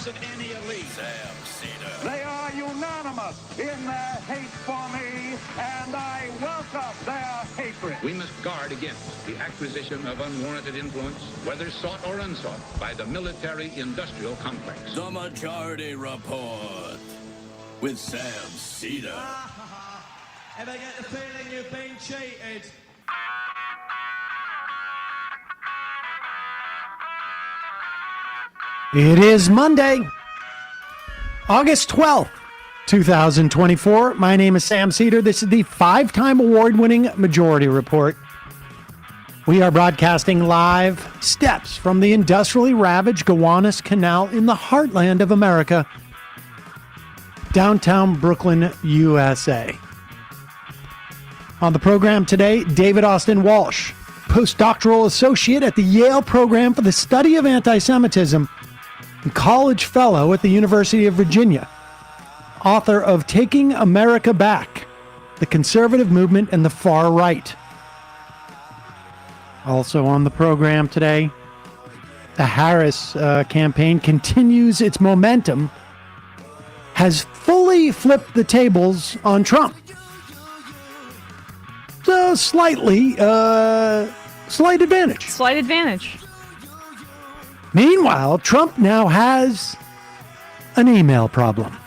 of any elite. Sam Seder. They are unanimous in their hate for me, and I welcome their hatred. We must guard against the acquisition of unwarranted influence, whether sought or unsought, by the military-industrial complex. The Majority Report with Sam Seder. Ever get the feeling you've been cheated? It is Monday, August 12th, 2024. My name is Sam Seder. This is the five-time award-winning Majority Report. We are broadcasting live steps from the industrially ravaged Gowanus Canal in the heartland of America, downtown Brooklyn, USA. On the program today, David Austin Walsh, postdoctoral associate at the Yale Program for the Study of Antisemitism, and college fellow at the University of Virginia, author of Taking America Back, the Conservative Movement and the Far Right. Also on the program today, the Harris campaign continues its momentum, has fully flipped the tables on Trump. So slight advantage. Slight advantage. Meanwhile, Trump now has an email problem.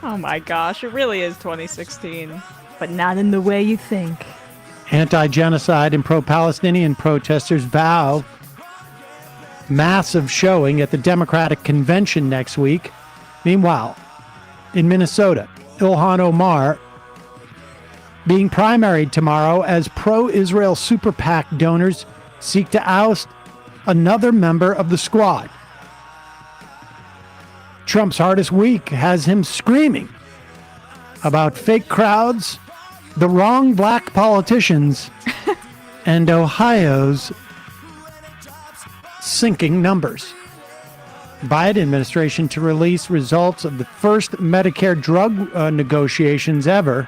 Oh my gosh, it really is 2016. But not in the way you think. Anti-genocide and pro-Palestinian protesters vow massive showing at the Democratic Convention next week. Meanwhile, in Minnesota, Ilhan Omar being primaried tomorrow as pro-Israel super PAC donors seek to oust another member of the squad. Trump's hardest week has him screaming about fake crowds, the wrong black politicians, and Ohio's sinking numbers. Biden administration to release results of the first Medicare drug negotiations ever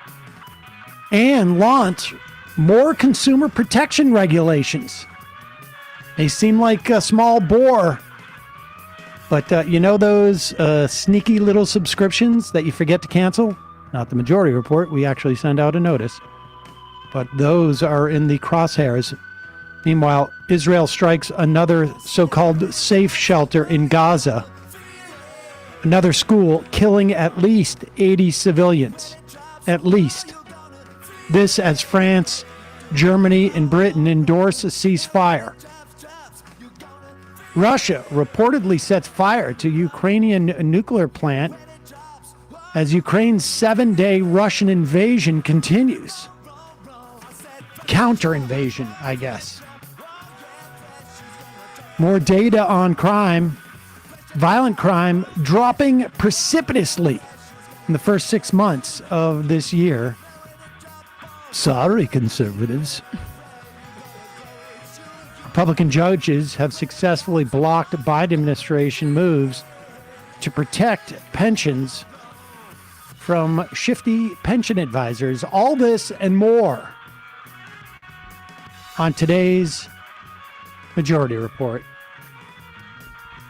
and launch more consumer protection regulations. They seem like a small bore, but you know those sneaky little subscriptions that you forget to cancel? Not the Majority Report. We actually send out a notice. But those are in the crosshairs. Meanwhile, Israel strikes another so-called safe shelter in Gaza. Another school killing at least 80 civilians. At least. This as France, Germany, and Britain endorse a ceasefire. Russia reportedly sets fire to Ukrainian nuclear plant as Ukraine's 7-day Russian invasion continues. Counter-invasion, I guess. More data on crime. Violent crime dropping precipitously in the first 6 months of this year. Sorry, conservatives. Republican judges have successfully blocked Biden administration moves to protect pensions from shifty pension advisors. All this and more on today's Majority Report.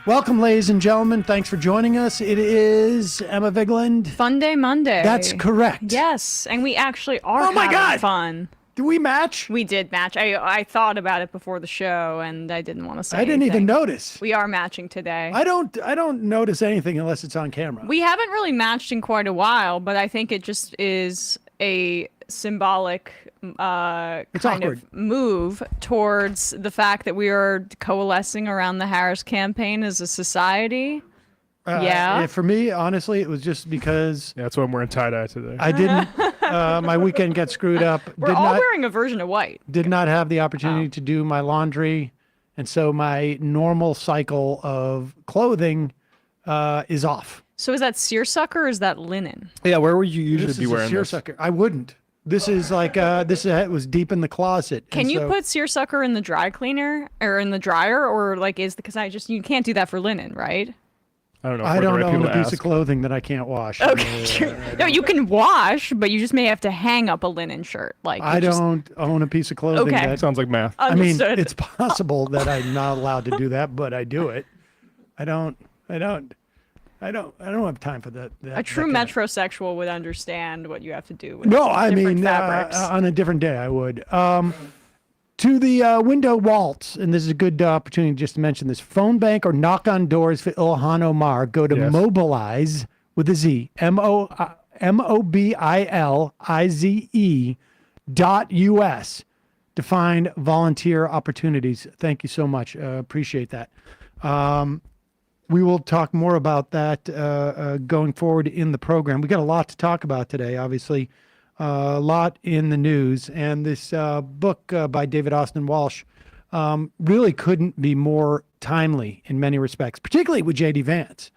Welcome, ladies and gentlemen. Thanks for joining us. It is Emma Vigland. Fun Day Monday. That's correct. Yes, and we actually are Oh my having God! fun. Do we match? We did match. I thought about it before the show, and I didn't want to say I didn't even anything. notice. We are matching today. I don't notice anything unless it's on camera. We haven't really matched in quite a while, but I think it just is a symbolic kind awkward. of move towards the fact that we are coalescing around the Harris campaign as a society. For me, honestly, it was just because Yeah, that's why I'm wearing tie-dye today. I didn't. My weekend got screwed up. We're all wearing a version of white. Did not have the opportunity to do my laundry, and so my normal cycle of clothing is off. So is that seersucker or is that linen? Yeah, where would you usually This be is a wearing this? seersucker. I wouldn't. This is like it was deep in the closet. Can you put seersucker in the dry cleaner or in the dryer, or like you can't do that for linen, right? I don't know. I don't own a piece ask. of clothing that I can't wash. Okay. No, you can wash, but you just may have to hang up a linen shirt. Like I don't own a piece of clothing. Okay. That, Sounds like math. I mean, Understood. it's possible that I'm not allowed to do that, but I do it. I don't. I don't have time for that. A true metrosexual would understand what you have to do with No, I different mean, fabrics. on a different day I would. To the window waltz, and this is a good opportunity just to mention this, phone bank or knock on doors for Ilhan Omar, go to mobilize with a Z, mobilize.us to find volunteer opportunities. Thank you so much. Appreciate that. We will talk more about that going forward in the program. We got a lot to talk about today, obviously. A lot in the news, and this book by David Austin Walsh really couldn't be more timely in many respects, particularly with J.D. Vance.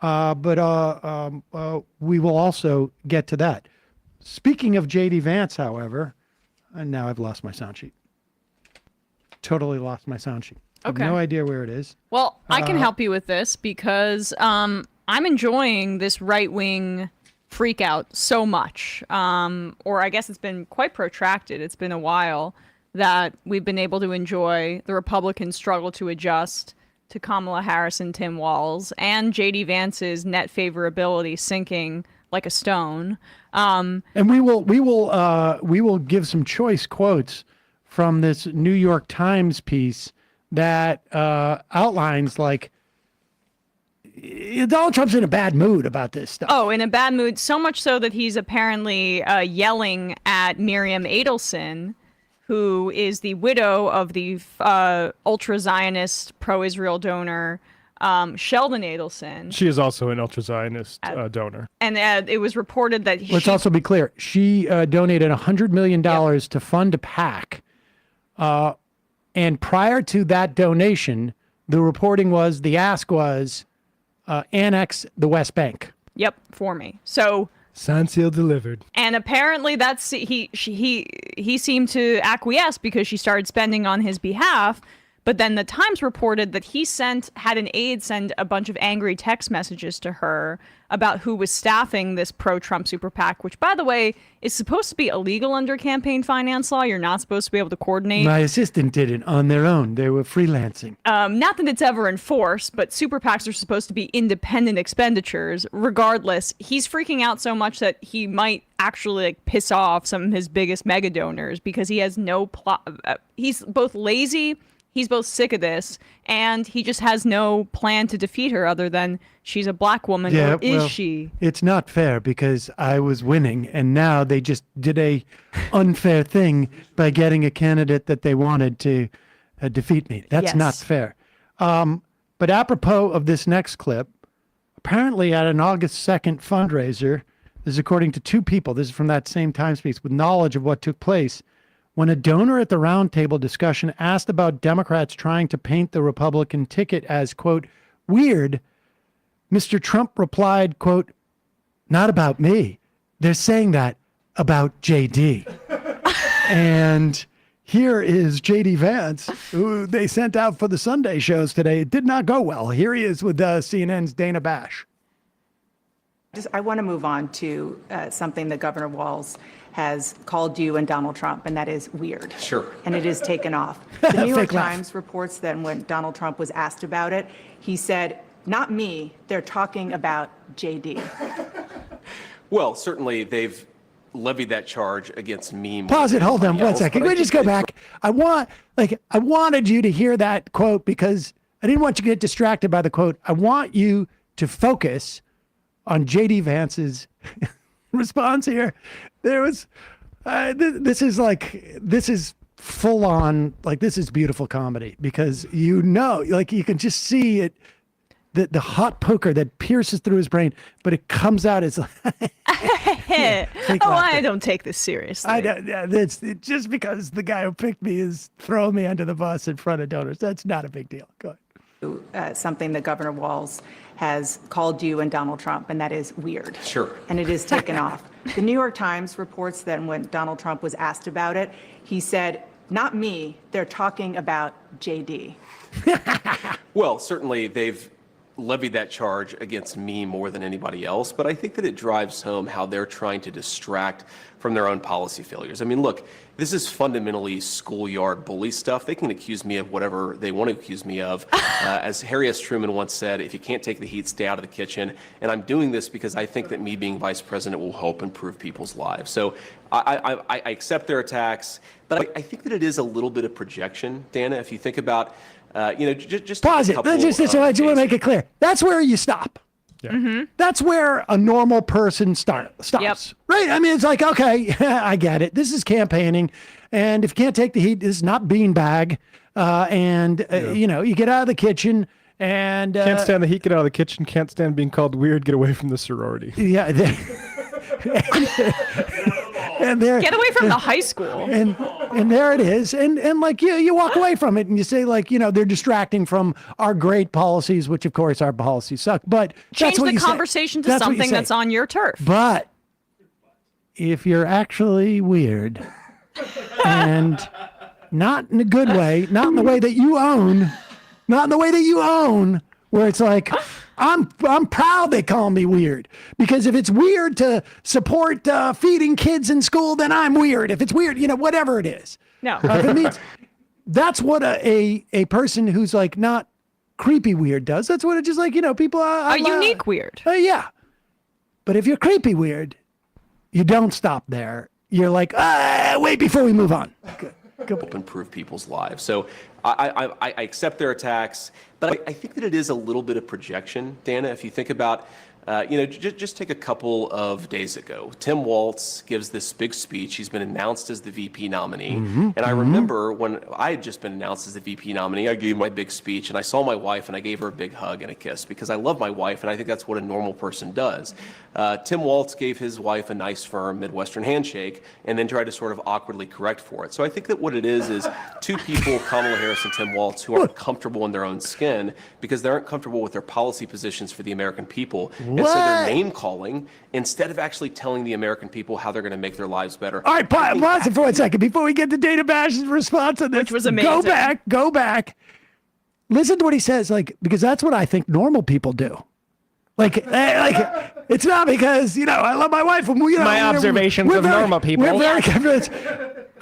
But we will also get to that. Speaking of J.D. Vance, however, and now I've lost my sound sheet. Totally lost my sound sheet. Okay. I have no idea where it is. Well, I can help you with this because I'm enjoying this right-wing freak out so much, or I guess it's been quite protracted. It's been a while that we've been able to enjoy the Republicans' struggle to adjust to Kamala Harris and Tim Walz, and J.D. Vance's net favorability sinking like a stone. And we will give some choice quotes from this New York Times piece that outlines like Donald Trump's in a bad mood about this stuff. Oh, in a bad mood, so much so that he's apparently yelling at Miriam Adelson, who is the widow of the ultra-Zionist pro-Israel donor Sheldon Adelson. She is also an ultra-Zionist donor. And it was reported that Let's also be clear. She donated $100 million to fund a PAC. And prior to that donation, the reporting was, the ask was, annex the West Bank. Yep, for me. So signed, sealed, delivered. And apparently that's he seemed to acquiesce because she started spending on his behalf. But then the Times reported that he had an aide send a bunch of angry text messages to her about who was staffing this pro-Trump super PAC, which, by the way, is supposed to be illegal under campaign finance law. You're not supposed to be able to coordinate. My assistant did it on their own. They were freelancing. Not that it's ever enforced, but super PACs are supposed to be independent expenditures. Regardless, he's freaking out so much that he might actually piss off some of his biggest mega donors because he has no plot. He's both lazy. He's both sick of this, and he just has no plan to defeat her other than she's a black woman, or is she? It's not fair because I was winning, and now they just did a unfair thing by getting a candidate that they wanted to defeat me. That's not fair. But apropos of this next clip, apparently at an August 2nd fundraiser, this is according to two people, this is from that same Times piece, with knowledge of what took place, when a donor at the roundtable discussion asked about Democrats trying to paint the Republican ticket as, quote, weird, Mr. Trump replied, quote, not about me. They're saying that about JD. And here is JD Vance, who they sent out for the Sunday shows today. It did not go well. Here he is with CNN's Dana Bash. I want to move on to something that Governor Walz has called you and Donald Trump, and that is weird. Sure. And it is taken off. The New York Times reports that when Donald Trump was asked about it, he said, not me, they're talking about JD. Well, certainly they've levied that charge against me. Pause it, hold on 1 second. Can we just go back? I wanted you to hear that quote because I didn't want you to get distracted by the quote. I want you to focus on JD Vance's response here. There was, this is full on, like, this is beautiful comedy because you can just see it, the hot poker that pierces through his brain, but it comes out as I don't take this seriously. It's just because the guy who picked me is throwing me under the bus in front of donors. That's not a big deal. Go ahead. Something that Governor Walz has called you and Donald Trump, and that is weird. Sure. And it is taken off. The New York Times reports that when Donald Trump was asked about it, he said, not me, they're talking about JD. Well, certainly they've levied that charge against me more than anybody else, but I think that it drives home how they're trying to distract from their own policy failures. I mean, look, this is fundamentally schoolyard bully stuff. They can accuse me of whatever they want to accuse me of. As Harry S. Truman once said, if you can't take the heat, stay out of the kitchen. And I'm doing this because I think that me being vice president will help improve people's lives. So I accept their attacks, but I think that it is a little bit of projection, Dana, if you think about, just pause it. I just want to make it clear. That's where you stop. Yeah. Mm-hmm. That's where a normal person stops. Yep. Right? I mean, it's like, okay, I get it. This is campaigning. And if you can't take the heat, this is not beanbag. You get out of the kitchen and... can't stand the heat, get out of the kitchen. Can't stand being called weird, get away from the sorority. Yeah. And there, Get away from the high school. And there it is. And like you walk away from it and you say like, they're distracting from our great policies, which of course our policies suck, but Change that's what the you conversation say. to something that's on your turf. But if you're actually weird and not in a good way, not in the way that you own, where it's like, I'm proud they call me weird, because if it's weird to support feeding kids in school, then I'm weird. If it's weird, whatever it is. No. If it means, that's what a person who's like not creepy weird does. That's what it's just like, people are. A unique weird. Yeah. But if you're creepy weird, you don't stop there. You're like, wait before we move on. Help improve people's lives. So I accept their attacks, but I think that it is a little bit of projection, Dana, if you think about, just take a couple of days ago. Tim Walz gives this big speech. He's been announced as the VP nominee. And I remember when I had just been announced as the VP nominee, I gave my big speech and I saw my wife and I gave her a big hug and a kiss because I love my wife and I think that's what a normal person does. Tim Walz gave his wife a nice, firm Midwestern handshake and then tried to sort of awkwardly correct for it. So I think that what it is two people, Kamala Harris and Tim Walz, who aren't comfortable in their own skin because they aren't comfortable with their policy positions for the American people. And so they're name calling instead of actually telling the American people how they're going to make their lives better. All right, pause it for 1 second before we get to Dana Bash's response on this. Which was amazing. Go back. Listen to what he says, because that's what I think normal people do. It's not because, I love my wife. My observations of normal people. We're very convinced.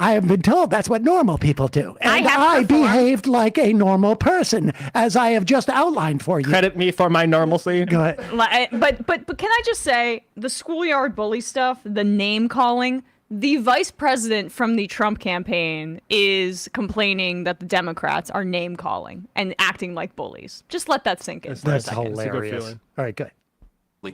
I have been told that's what normal people do. And I behaved like a normal person, as I have just outlined for you. Credit me for my normalcy. Go ahead. But can I just say, the schoolyard bully stuff, the name calling, the vice president from the Trump campaign is complaining that the Democrats are name calling and acting like bullies. Just let that sink in for a second. Hilarious. All right, good.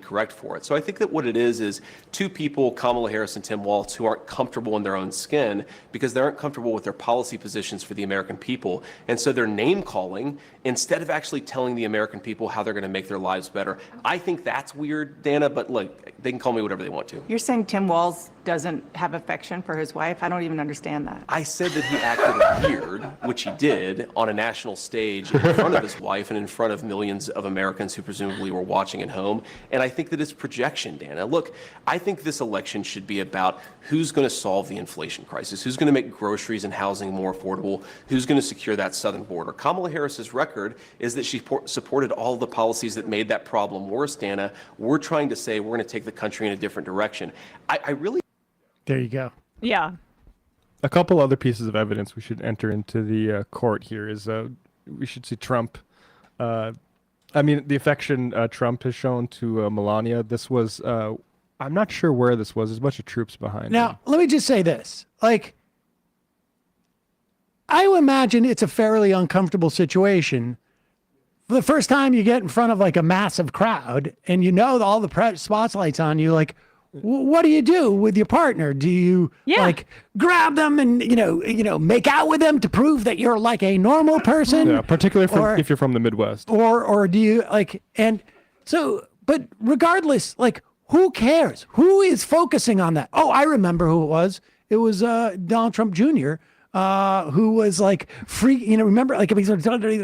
Correct for it. So I think that what it is two people, Kamala Harris and Tim Walz, who aren't comfortable in their own skin because they aren't comfortable with their policy positions for the American people. And so they're name calling instead of actually telling the American people how they're going to make their lives better. I think that's weird, Dana, but look, they can call me whatever they want to. You're saying Tim Walz doesn't have affection for his wife? I don't even understand that. I said that he acted weird, which he did, on a national stage in front of his wife and in front of millions of Americans who presumably were watching at home. And I think that it's projection, Dana. Look, I think this election should be about who's going to solve the inflation crisis, who's going to make groceries and housing more affordable, who's going to secure that southern border. Kamala Harris's record is that she supported all the policies that made that problem worse, Dana. We're trying to say we're going to take the country in a different direction. I really... There you go. Yeah. A couple other pieces of evidence we should enter into the court here is we should see Trump. The affection Trump has shown to Melania. This was, I'm not sure where this was. There's a bunch of troops behind Now, him. let me just say this. I would imagine it's a fairly uncomfortable situation. For the first time you get in front of a massive crowd and all the spotlight's on you, what do you do with your partner? Do you grab them and make out with them to prove that you're like a normal person? Yeah, particularly if you're from the Midwest. Or do you but regardless, who cares? Who is focusing on that? Oh, I remember who it was. It was Donald Trump Jr. who was like free, remember, like, he's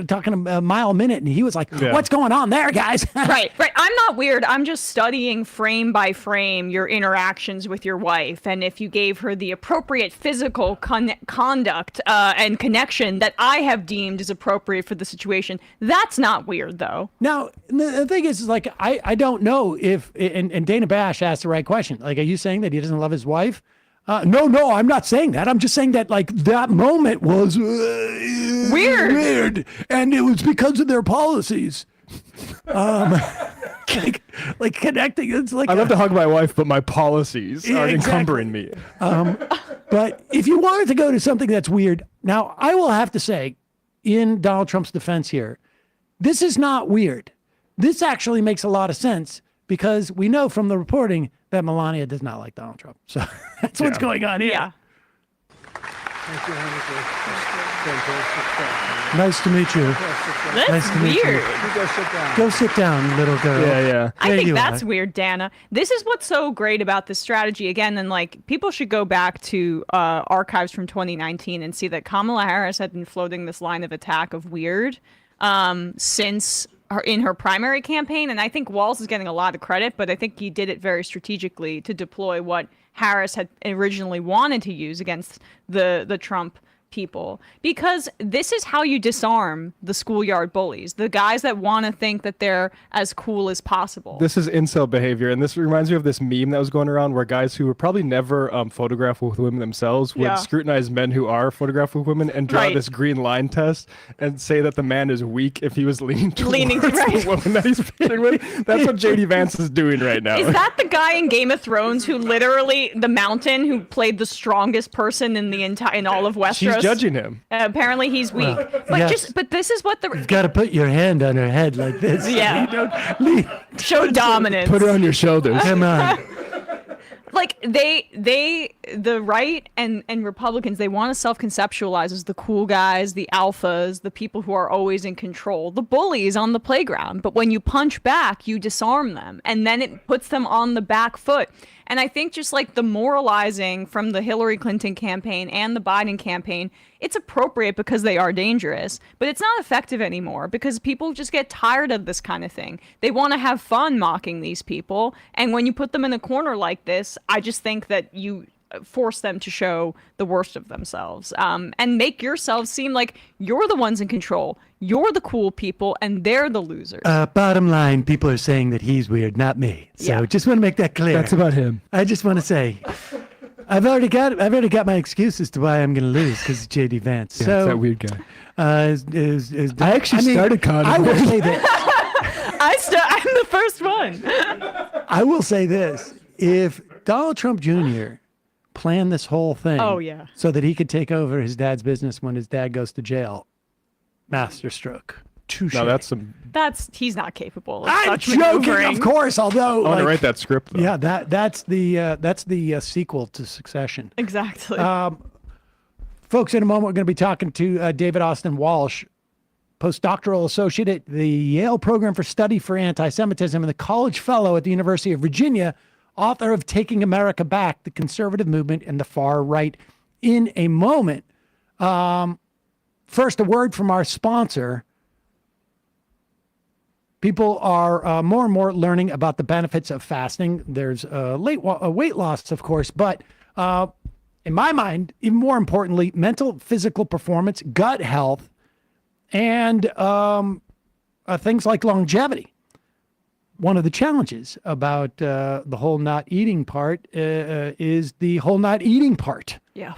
talking a mile a minute, and he was like, what's going on there, guys? Right. I'm not weird. I'm just studying frame by frame your interactions with your wife, and if you gave her the appropriate physical conduct and connection that I have deemed is appropriate for the situation. That's not weird, though. Now, the thing is like, I don't know if, and Dana Bash asked the right question. Like, are you saying that he doesn't love his wife? No, I'm not saying that. I'm just saying that, like, that moment was weird, and it was because of their policies. Like connecting. It's like, I love to hug my wife, but my policies are encumbering me. But if you wanted to go to something that's weird, now I will have to say, in Donald Trump's defense here, this is not weird. This actually makes a lot of sense, because we know from the reporting that Melania does not like Donald Trump. So that's what's going on here. Yeah. Thank you, nice to meet you. That's nice to meet weird. You. Go sit down. Go sit down, little girl. Yeah. I think that's weird, Dana. This is what's so great about this strategy. Again, and like, people should go back to archives from 2019 and see that Kamala Harris had been floating this line of attack of weird since in her primary campaign. And I think Walsh is getting a lot of credit, but I think he did it very strategically to deploy what Harris had originally wanted to use against the Trump people, because this is how you disarm the schoolyard bullies, the guys that want to think that they're as cool as possible. This is incel behavior, and this reminds me of this meme that was going around where guys who were probably never photographed with women themselves would scrutinize men who are photographed with women and draw this green line test and say that the man is weak if he was leaning towards the woman that he's flirting with. That's what JD Vance is doing right now. Is that the guy in Game of Thrones who literally, the Mountain, who played the strongest person in all of Westeros? She's judging him. Apparently he's weak. But this is what You've got to put your hand on her head like this. Yeah. Show dominance. Put her on your shoulders. Come on. Like, the right and Republicans, they want to self-conceptualize as the cool guys, the alphas, the people who are always in control, the bullies on the playground. But when you punch back, you disarm them, and then it puts them on the back foot. And I think just like the moralizing from the Hillary Clinton campaign and the Biden campaign, it's appropriate because they are dangerous, but it's not effective anymore because people just get tired of this kind of thing. They want to have fun mocking these people. And when you put them in a corner like this, I just think that you force them to show the worst of themselves, and make yourselves seem like you're the ones in control. You're the cool people and they're the losers. Bottom line, people are saying that he's weird, not me. So just want to make that clear. That's about him. I just want to say, I've already got my excuse as to why I'm going to lose, because it's JD Vance. Yeah, so it's that weird guy. I actually started condoms. I will say this. I'm the first one. I will say this: if Donald Trump Jr. planned this whole thing, so that he could take over his dad's business when his dad goes to jail, masterstroke. Touché. No, he's not capable of I'm such joking, maneuvering. of course. Although I want to write that script, though. Yeah, that's the sequel to Succession. Exactly. Folks, in a moment, we're going to be talking to David Austin Walsh, postdoctoral associate at the Yale Program for Study for Antisemitism and the college fellow at the University of Virginia, author of Taking America Back, the Conservative Movement and the Far Right. In a moment. First, a word from our sponsor. People are more and more learning about the benefits of fasting. There's weight loss, of course, but in my mind, even more importantly, mental, physical performance, gut health, and things like longevity. One of the challenges about the whole not eating part is the whole not eating part. Yeah.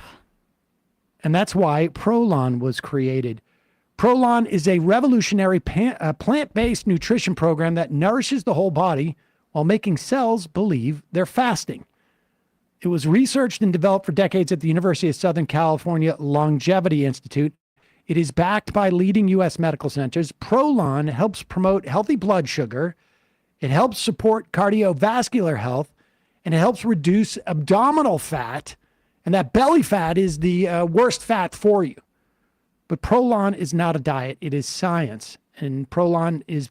And that's why Prolon was created. Prolon is a revolutionary plant-based nutrition program that nourishes the whole body while making cells believe they're fasting. It was researched and developed for decades at the University of Southern California Longevity Institute. It is backed by leading U.S. medical centers. Prolon helps promote healthy blood sugar. It helps support cardiovascular health, and it helps reduce abdominal fat. And that belly fat is the worst fat for you. But Prolon is not a diet. It is science. And Prolon is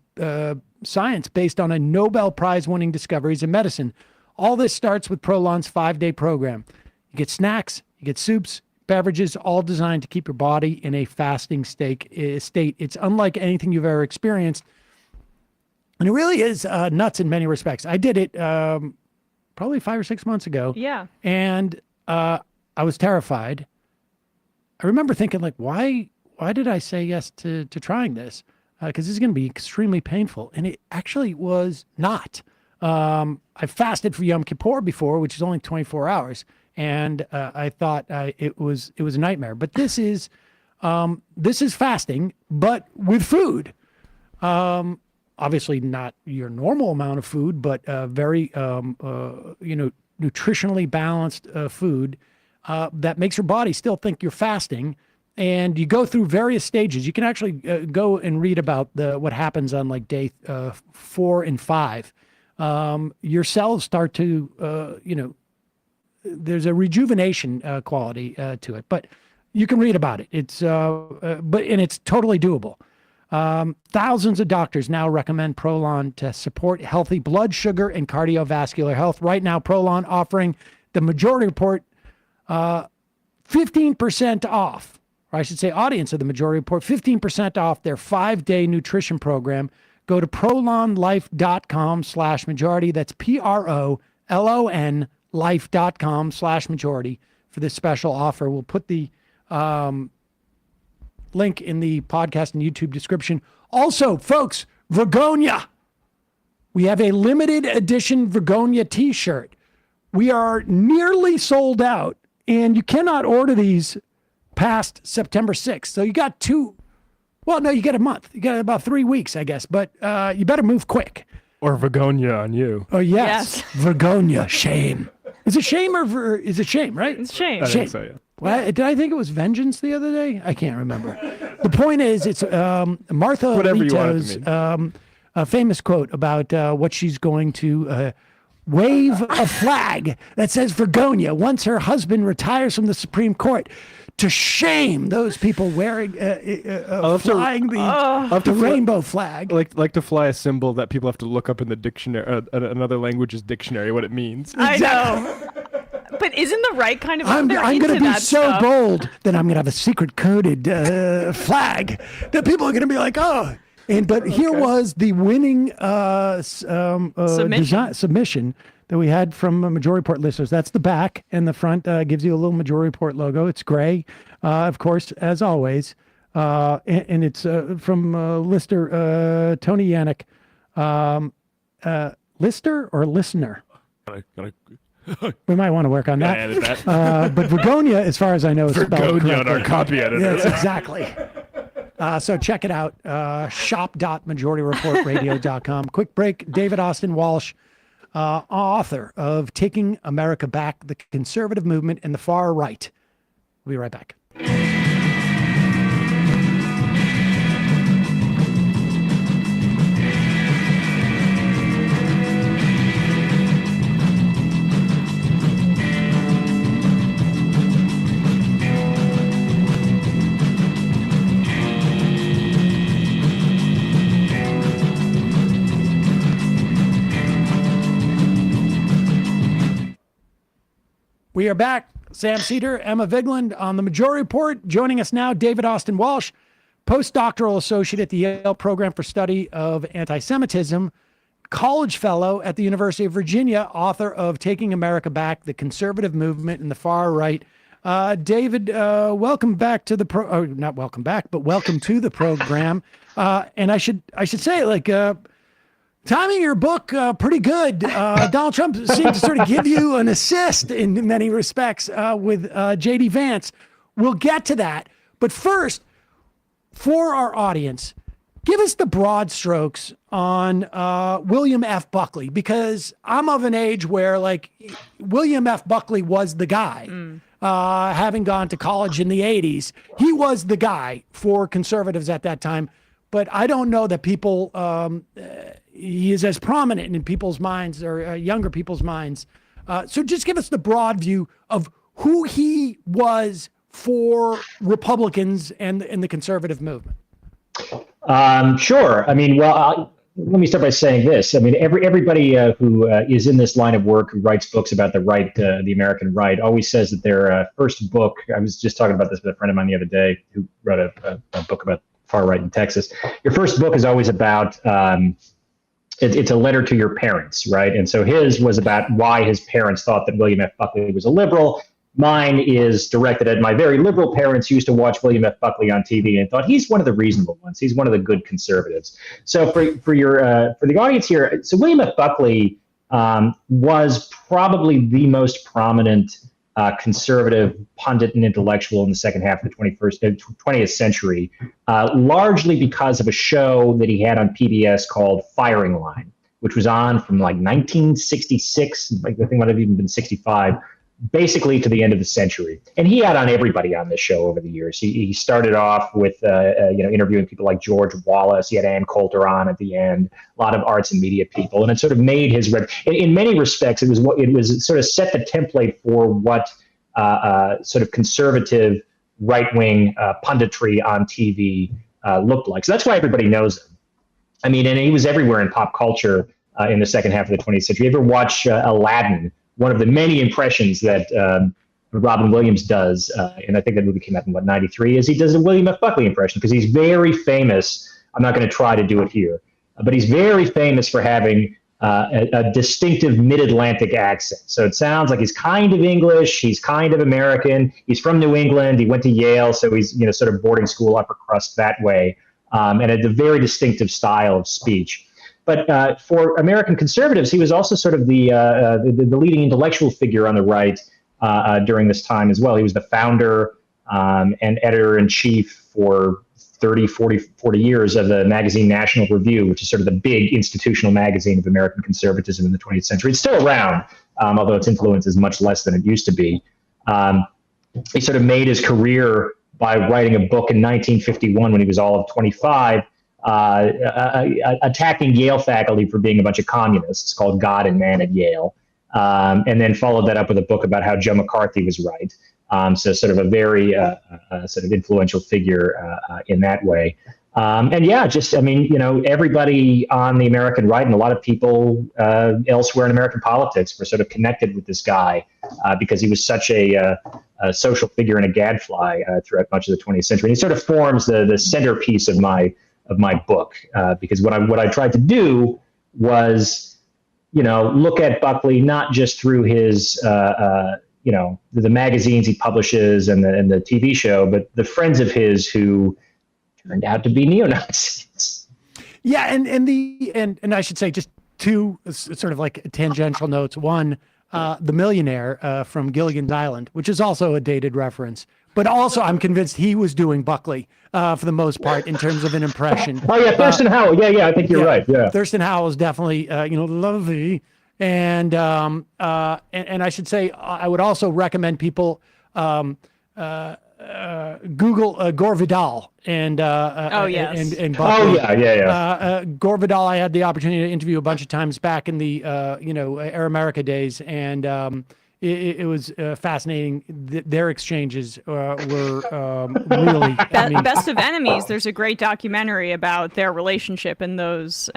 science based on a Nobel Prize-winning discoveries in medicine. All this starts with Prolon's 5-day program. You get snacks, you get soups, beverages, all designed to keep your body in a fasting state. It's unlike anything you've ever experienced. And it really is nuts in many respects. I did it probably 5 or 6 months ago. Yeah. And I was terrified. I remember thinking, like, why did I say yes to trying this? Because this is going to be extremely painful. And it actually was not. I fasted for Yom Kippur before, which is only 24 hours. And I thought it was a nightmare. But this is fasting, but with food. Obviously not your normal amount of food, but very nutritionally balanced food that makes your body still think you're fasting. And you go through various stages. You can actually go and read about what happens on like day 4 and 5. Your cells start to, there's a rejuvenation quality to it. But you can read about it. It's it's totally doable. Thousands of doctors now recommend Prolon to support healthy blood sugar and cardiovascular health. Right now, Prolon offering the Majority Report 15% off, or I should say audience of the Majority Report, 15% off their 5-day nutrition program. Go to prolonlife.com/majority. That's PROLON life.com/majority for this special offer. We'll put the link in the podcast and YouTube description. Also, folks, Vergonia. We have a limited edition Vergonia t-shirt. We are nearly sold out, and you cannot order these past September 6th. So you got you got a month. You got about 3 weeks, I guess, but you better move quick. Or Vergonia on you. Oh, yes. Vergonia, shame. Is it shame or is it shame, right? It's shame. I think so, yeah. Well, did I think it was vengeance the other day? I can't remember. The point is, it's Martha Whatever you want it Leto's to mean. a famous quote about what she's going to wave a flag that says Vergonia once her husband retires from the Supreme Court to shame those people wearing flying the rainbow flag. Like to fly a symbol that people have to look up in the dictionary, another language's dictionary, what it means. I know. But isn't the right kind of... I'm going to be so stuff. bold that I'm going to have a secret coded flag that people are going to be like, oh. But here was the winning submission that we had from Majority Report listeners. That's the back, and the front gives you a little Majority Report logo. It's gray, of course, as always. And it's from lister Tony Yannick. Lister or listener? We might want to work on that. Edit that. But Vergonia, as far as I know, is spelled correctly. on our copy editor. Yes, exactly. So check it out, shop.majorityreportradio.com. Quick break. David Austin Walsh, author of Taking America Back, the Conservative Movement and the Far Right. We'll be right back. We are back. Sam Seder, Emma Vigeland on the Majority Report. Joining us now, David Austin Walsh, postdoctoral associate at the Yale Program for Study of Antisemitism, college fellow at the University of Virginia, author of Taking America Back, the Conservative Movement and the Far Right. David, welcome back to the not welcome back, but welcome to the program. And I should say, like, timing your book pretty good. Donald Trump seemed to sort of give you an assist in many respects with J.D. Vance. We'll get to that. But first, for our audience, give us the broad strokes on William F. Buckley, because I'm of an age where, like, William F. Buckley was the guy. Having gone to college in the 80s, he was the guy for conservatives at that time. But I don't know that people... he is as prominent in people's minds or younger people's minds. So just give us the broad view of who he was for Republicans and the conservative movement. Sure. I mean, well, let me start by saying this. I mean, everybody who is in this line of work, who writes books about the right, the American right, always says that their first book. I was just talking about this with a friend of mine the other day who wrote a book about far right in Texas. Your first book is always about. It's a letter to your parents, right? And so his was about why his parents thought that William F. Buckley was a liberal. Mine is directed at my very liberal parents who used to watch William F. Buckley on TV and thought he's one of the reasonable ones. He's one of the good conservatives. So for the audience here, so William F. Buckley was probably the most prominent conservative pundit and intellectual in the second half of the 20th century, largely because of a show that he had on PBS called Firing Line, which was on from like 1966, like I think it might have even been 65, basically to the end of the century. And he had on everybody on this show over the years. He started off with interviewing people like George Wallace. He had Ann Coulter on at the end, a lot of arts and media people, and it sort of made his in many respects it was sort of set the template for what sort of conservative right-wing punditry on TV looked like. So that's why everybody knows him. I mean, and he was everywhere in pop culture in the second half of the 20th century. You ever watch Aladdin? One of the many impressions that Robin Williams does, and I think that movie came out in, 93, is he does a William F. Buckley impression, because he's very famous. I'm not going to try to do it here, but he's very famous for having a distinctive mid-Atlantic accent. So it sounds like he's kind of English, he's kind of American, he's from New England, he went to Yale, so he's sort of boarding school upper crust that way, and a very distinctive style of speech. But for American conservatives, he was also sort of the leading intellectual figure on the right during this time as well. He was the founder and editor-in-chief for 40 years of the magazine National Review, which is sort of the big institutional magazine of American conservatism in the 20th century. It's still around, although its influence is much less than it used to be. He sort of made his career by writing a book in 1951 when he was all of 25, attacking Yale faculty for being a bunch of communists, called God and Man at Yale, and then followed that up with a book about how Joe McCarthy was right. So sort of a very sort of influential figure in that way. And yeah, just, I mean, everybody on the American right and a lot of people elsewhere in American politics were sort of connected with this guy because he was such a social figure and a gadfly throughout much of the 20th century. And he sort of forms the centerpiece of my book, because what I tried to do was, look at Buckley not just through his, the magazines he publishes and the TV show, but the friends of his who turned out to be neo-Nazis. Yeah, and I should say just two sort of like tangential notes. One, The Millionaire from Gilligan's Island, which is also a dated reference. But also, I'm convinced he was doing Buckley for the most part in terms of an impression. Oh yeah, Thurston Howell. Yeah, I think you're right. Yeah, Thurston Howell is definitely lovely, and I should say I would also recommend people Google Gore Vidal and and Buckley. Oh yeah. Gore Vidal, I had the opportunity to interview a bunch of times back in the Air America days, and it was fascinating. Their exchanges were really Best of Enemies. There's a great documentary about their relationship in those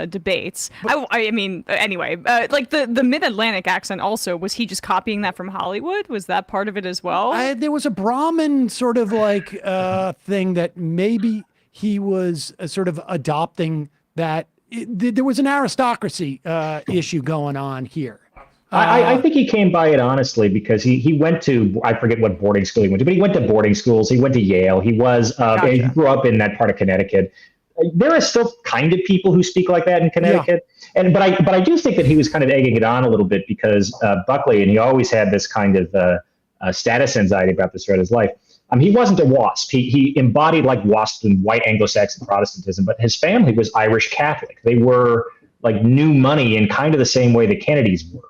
debates. I mean, anyway, like the Mid-Atlantic accent. Also, was he just copying that from Hollywood? Was that part of it as well? There was a Brahmin sort of like thing that maybe he was sort of adopting. That there was an aristocracy issue going on here. I think he came by it honestly because he went to, I forget what boarding school he went to, but he went to boarding schools. He went to Yale. He was he grew up in that part of Connecticut. There are still kind of people who speak like that in Connecticut, but I do think that he was kind of egging it on a little bit because Buckley, and he always had this kind of status anxiety about this throughout his life. He wasn't a WASP. He embodied like WASP and white Anglo-Saxon Protestantism, but his family was Irish Catholic. They were like new money in kind of the same way the Kennedys were.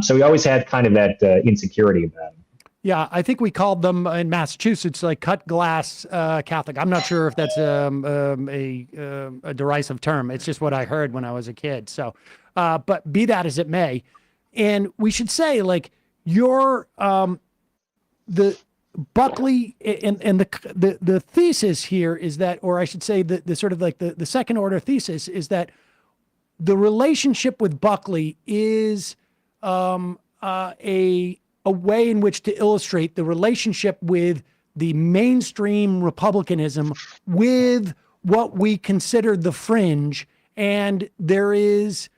So he always had kind of that insecurity about him. Yeah, I think we called them in Massachusetts like cut glass Catholic. I'm not sure if that's a derisive term. It's just what I heard when I was a kid. So, but be that as it may, and we should say like the Buckley and the thesis here is that, or I should say the sort of like the second order thesis is that the relationship with Buckley is a way in which to illustrate the relationship with the mainstream Republicanism with what we consider the fringe, and there's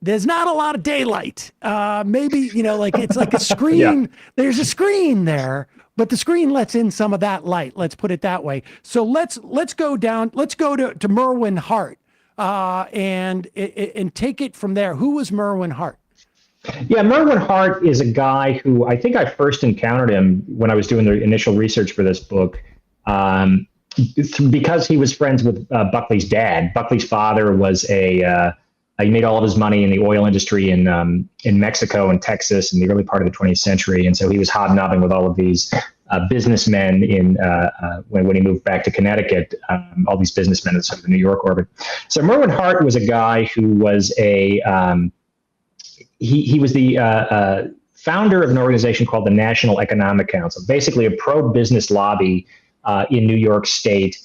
not a lot of daylight. Maybe, like it's like a screen. Yeah. There's a screen there, but the screen lets in some of that light. Let's put it that way. So let's go down. Let's go to Merwin Hart and take it from there. Who was Merwin Hart? Yeah, Merwin Hart is a guy who I think I first encountered him when I was doing the initial research for this book, because he was friends with Buckley's dad. Buckley's father was he made all of his money in the oil industry in Mexico and Texas in the early part of the 20th century, and so he was hobnobbing with all of these businessmen when he moved back to Connecticut, all these businessmen in sort of the New York orbit. So Merwin Hart was a guy who was he was the founder of an organization called the National Economic Council, basically a pro-business lobby in New York State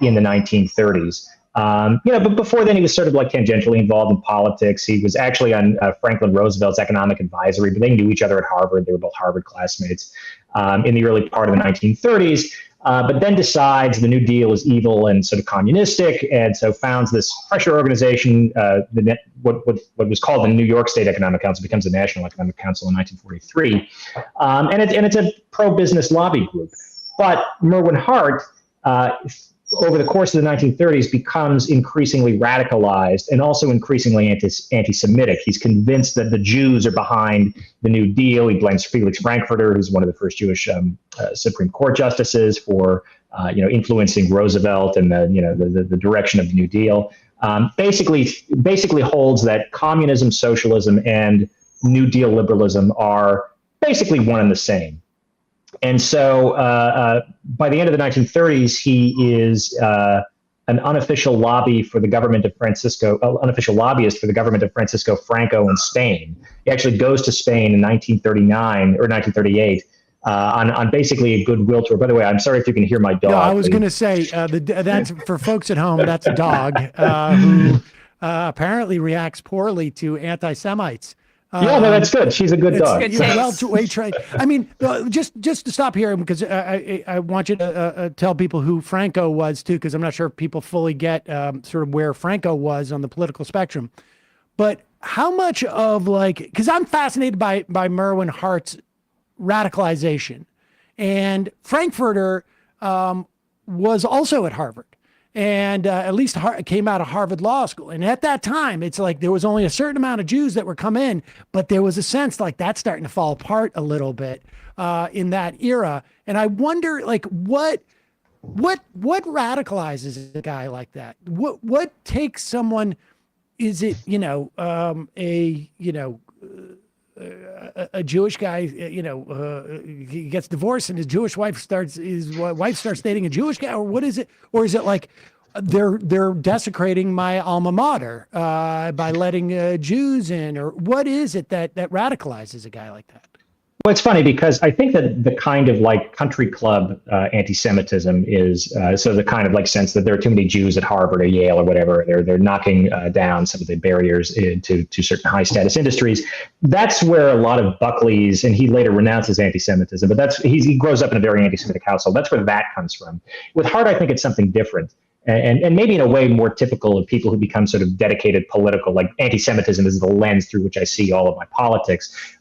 in the 1930s. But before then, he was sort of like tangentially involved in politics. He was actually on Franklin Roosevelt's economic advisory, but they knew each other at Harvard. They were both Harvard classmates in the early part of the 1930s. But then decides the New Deal is evil and sort of communistic, and so founds this pressure organization. What was called the New York State Economic Council becomes the National Economic Council in 1943, and it's a pro-business lobby group. But Merwin Hart, over the course of the 1930s, becomes increasingly radicalized and also increasingly anti-Semitic. He's convinced that the Jews are behind the New Deal. He blames Felix Frankfurter, who's one of the first Jewish Supreme Court justices, for influencing Roosevelt and the direction of the New Deal. Basically holds that communism, socialism, and New Deal liberalism are basically one and the same. And so by the end of the 1930s, he is an unofficial lobbyist for the government of Francisco Franco in Spain. He actually goes to Spain in 1939 or 1938 on basically a goodwill tour. By the way, I'm sorry if you can hear my dog. No, I was going to say that's for folks at home. That's a dog who apparently reacts poorly to anti-Semites. Yeah, no, that's good. She's a good dog. I mean, just to stop here, because I want you to tell people who Franco was too, because I'm not sure if people fully get sort of where Franco was on the political spectrum. But how much of because I'm fascinated by Merwin Hart's radicalization, and Frankfurter was also at Harvard. And at least came out of Harvard Law School. And at that time, it's like there was only a certain amount of Jews that were come in, but there was a sense like that's starting to fall apart a little bit in that era. And I wonder, what radicalizes a guy like that? What takes someone? Is it a Jewish guy? He gets divorced and his wife starts dating a Jewish guy, or what is it? Or is it like they're desecrating my alma mater by letting Jews in, or what is it that radicalizes a guy like that? Well, it's funny because I think that the kind of country club anti-Semitism is so the kind of sense that there are too many Jews at Harvard or Yale or whatever. They're knocking down some of the barriers to certain high status industries. That's where a lot of Buckley's, and he later renounces anti-Semitism, but he grows up in a very anti-Semitic household. That's where that comes from. With Hart, I think it's something different. And maybe in a way more typical of people who become sort of dedicated political, like anti-Semitism is the lens through which I see all of my politics.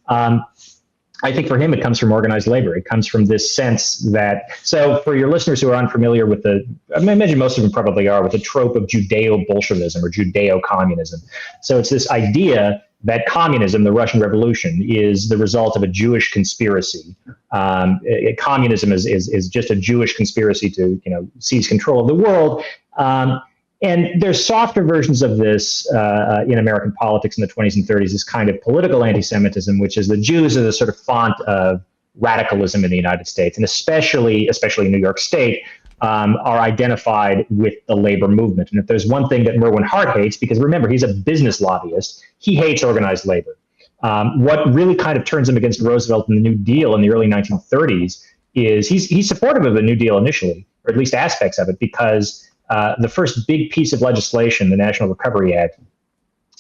I think for him, it comes from organized labor. It comes from this sense that, so for your listeners who are unfamiliar with I imagine most of them probably are, with the trope of Judeo-Bolshevism or Judeo-communism. So it's this idea that communism, the Russian Revolution, is the result of a Jewish conspiracy. Communism is just a Jewish conspiracy to seize control of the world. And there's softer versions of this in American politics in the 20s and 30s, this kind of political anti-Semitism, which is the Jews are the sort of font of radicalism in the United States, and especially in New York State, are identified with the labor movement. And if there's one thing that Merwin Hart hates, because remember, he's a business lobbyist, he hates organized labor. What really kind of turns him against Roosevelt and the New Deal in the early 1930s is he's supportive of the New Deal initially, or at least aspects of it, because the first big piece of legislation, the National Recovery Act,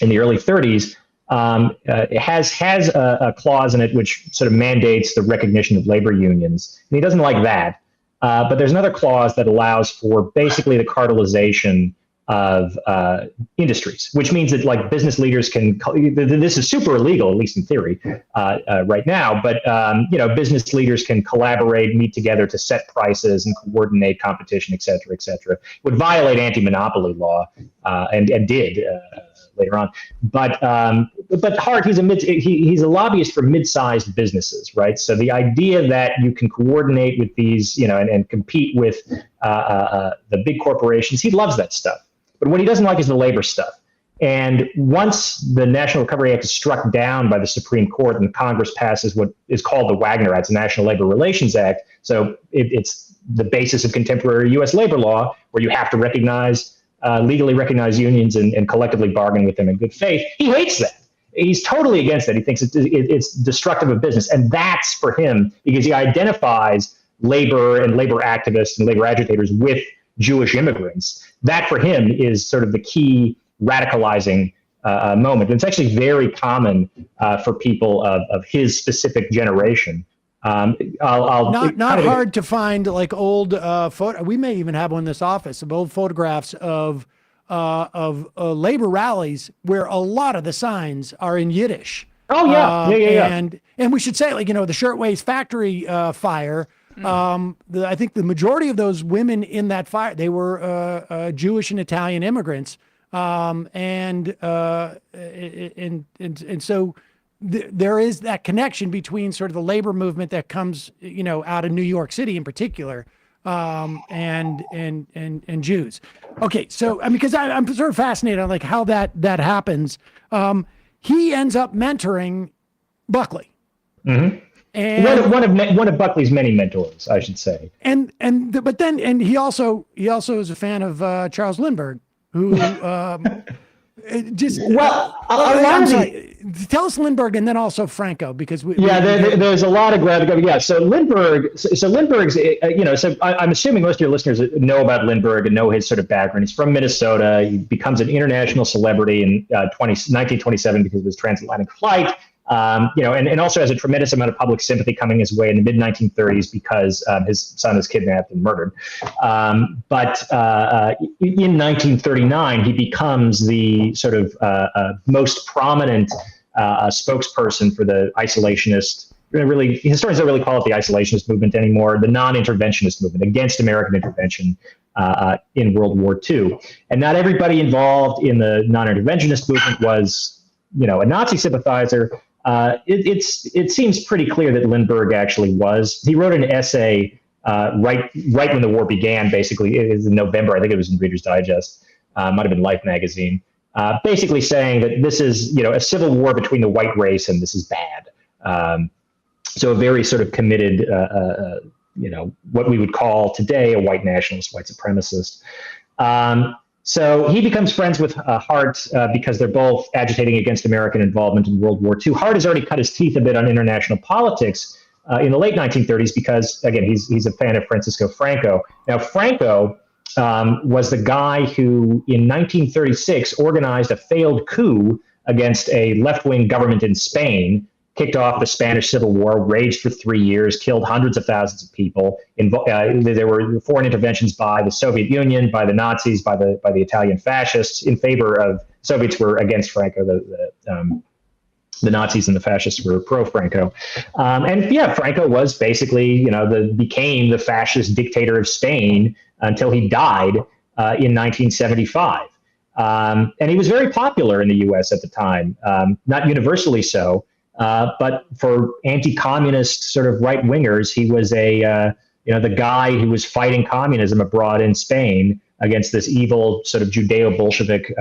in the early 30s, has a clause in it which sort of mandates the recognition of labor unions. And he doesn't like that. But there's another clause that allows for basically the cartelization of industries, which means that like business leaders can, this is super illegal, at least in theory, right now, but business leaders can collaborate, meet together to set prices and coordinate competition, et cetera, et cetera. It would violate anti-monopoly law, and did later on. But Hart, he's a lobbyist for mid-sized businesses, right? So the idea that you can coordinate with these, and compete with the big corporations, he loves that stuff. But what he doesn't like is the labor stuff. And once the National Recovery Act is struck down by the Supreme Court and Congress passes what is called the Wagner Act, the National Labor Relations Act, so it's the basis of contemporary U.S. labor law, where you have to legally recognize unions and collectively bargain with them in good faith. He hates that. He's totally against that. He thinks it's destructive of business. And that's for him because he identifies labor and labor activists and labor agitators with Jewish immigrants. That for him is sort of the key radicalizing moment. And it's actually very common for people of his specific generation. Not hard to find like old photo. We may even have one in this office of old photographs of labor rallies where a lot of the signs are in Yiddish. Oh yeah. And we should say, like, the Shirtwaist Factory fire. I think the majority of those women in that fire, they were Jewish and Italian immigrants, and so there is that connection between sort of the labor movement that comes, out of New York City in particular, and Jews. Okay, so because I'm sort of fascinated on like how that happens. He ends up mentoring Buckley. Mm-hmm. And one of Buckley's many mentors, I should say. But he also is a fan of Charles Lindbergh, who tell us Lindbergh and then also Franco, because there's a lot of ground. Yeah, so Lindbergh's so I'm assuming most of your listeners know about Lindbergh and know his sort of background. He's from Minnesota. He becomes an international celebrity in 1927 because of his transatlantic flight. And also has a tremendous amount of public sympathy coming his way in the mid-1930s because his son is kidnapped and murdered. But in 1939, he becomes the sort of most prominent spokesperson for the isolationist. Really, historians don't really call it the isolationist movement anymore. The non-interventionist movement against American intervention in World War II. And not everybody involved in the non-interventionist movement was, a Nazi sympathizer. It seems pretty clear that Lindbergh actually was. He wrote an essay right when the war began, basically. It was in November. I think it was in Reader's Digest. Might have been Life magazine. Basically saying that this is, a civil war between the white race and this is bad. So a very sort of committed, what we would call today a white nationalist, white supremacist. So he becomes friends with Hart because they're both agitating against American involvement in World War II. Hart has already cut his teeth a bit on international politics in the late 1930s because, again, he's a fan of Francisco Franco. Now, Franco was the guy who, in 1936, organized a failed coup against a left-wing government in Spain, kicked off the Spanish Civil War, raged for 3 years, killed hundreds of thousands of people. There were foreign interventions by the Soviet Union, by the Nazis, by the Italian fascists in favor of Soviets were against Franco. The Nazis and the fascists were pro-Franco. Franco was basically, became the fascist dictator of Spain until he died in 1975. And he was very popular in the U.S. at the time, not universally so. But for anti-communist sort of right-wingers, he was the guy who was fighting communism abroad in Spain against this evil sort of Judeo-Bolshevik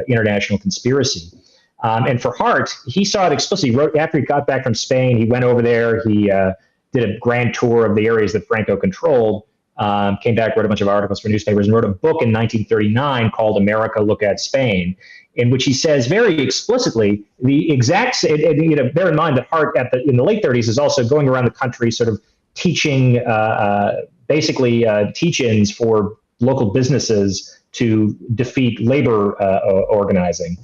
international conspiracy. And for Hart, he saw it explicitly. He wrote, after he got back from Spain, he went over there. He did a grand tour of the areas that Franco controlled. came back, wrote a bunch of articles for newspapers, and wrote a book in 1939 called America, Look at Spain, in which he says very explicitly the exact, bear in mind that Hart in the late 30s is also going around the country sort of teaching, basically teach-ins for local businesses to defeat labor organizing.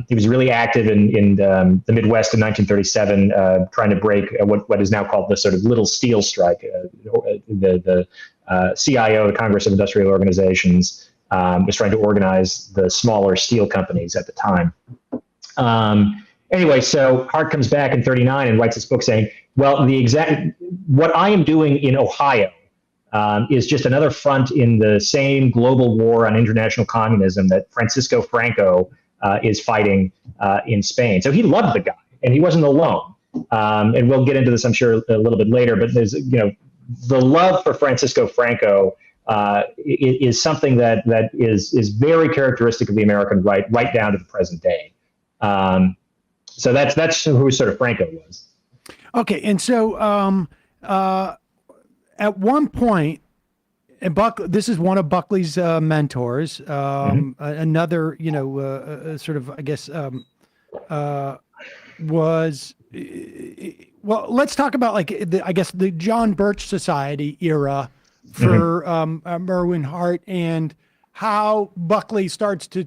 He was really active in the Midwest in 1937, trying to break what is now called the sort of Little Steel Strike. The CIO, the Congress of Industrial Organizations, was trying to organize the smaller steel companies at the time. Anyway, so Hart comes back in 39 and writes this book saying, well, what I am doing in Ohio is just another front in the same global war on international communism that Francisco Franco is fighting in Spain. So he loved the guy, and he wasn't alone. And we'll get into this, I'm sure, a little bit later. But there's, the love for Francisco Franco is something that is very characteristic of the American right down to the present day. So that's who sort of Franco was. Okay, and so at one point, and this is one of Buckley's mentors. Another, sort of, I guess, was, well, let's talk about the John Birch Society era for Merwin Hart, and how Buckley starts to,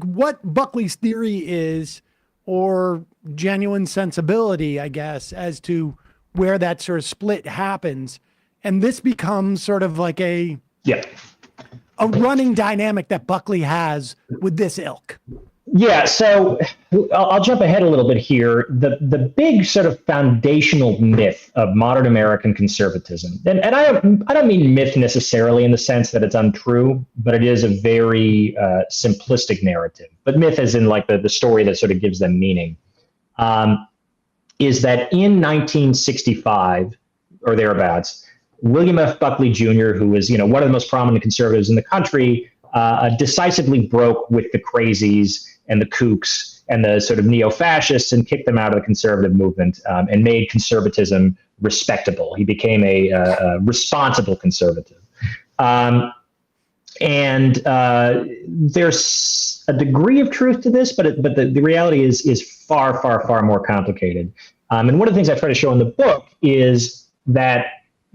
what Buckley's theory is, or genuine sensibility, I guess, as to where that sort of split happens. And this becomes sort of like a running dynamic that Buckley has with this ilk. Yeah, so I'll jump ahead a little bit here. The big sort of foundational myth of modern American conservatism, and I don't mean myth necessarily in the sense that it's untrue, but it is a very simplistic narrative. But myth as in like the story that sort of gives them meaning, is that in 1965 or thereabouts, William F. Buckley Jr., who was one of the most prominent conservatives in the country, decisively broke with the crazies and the kooks and the sort of neo-fascists and kicked them out of the conservative movement, and made conservatism respectable. He became a responsible conservative. And there's a degree of truth to this, but the reality is far, far, far more complicated. And one of the things I try to show in the book is that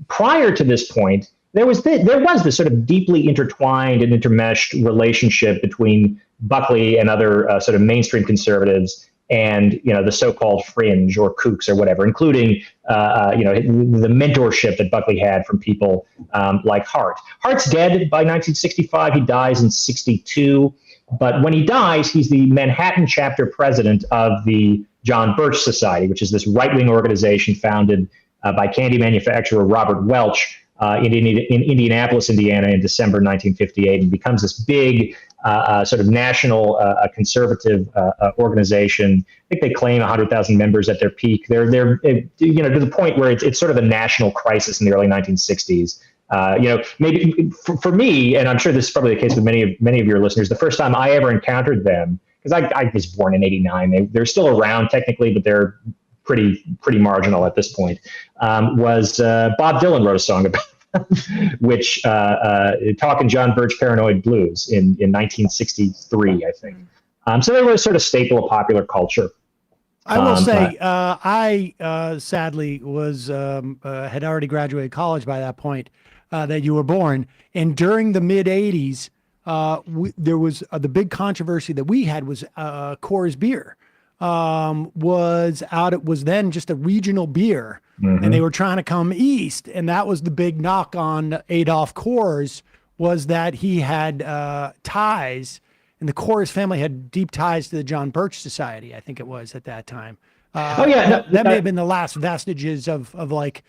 prior to this point, there was this sort of deeply intertwined and intermeshed relationship between Buckley and other sort of mainstream conservatives and the so-called fringe or kooks or whatever, including the mentorship that Buckley had from people like Hart. Hart's dead by 1965. He dies in 62. But when he dies, he's the Manhattan chapter president of the John Birch Society, which is this right-wing organization founded by candy manufacturer Robert Welch in Indianapolis, Indiana, in December 1958, and becomes this big sort of national conservative organization. I think they claim 100,000 members at their peak. They're to the point where it's sort of a national crisis in the early 1960s. Maybe for me, and I'm sure this is probably the case with many of your listeners, the first time I ever encountered them, because I was born in '89, they're still around technically, but they're pretty marginal at this point, was Bob Dylan wrote a song about which Talkin' John Birch Paranoid Blues in 1963, I think. So they were a sort of staple of popular culture. I will say, I sadly was had already graduated college by that point that you were born, and during the mid '80s, there was the big controversy that we had was Coors beer. It was then just a regional beer, and they were trying to come east, and that was the big knock on Adolf Coors, was that he had ties, and the Coors family had deep ties to the John Birch Society, I think it was at that time. That may have been the last vestiges of like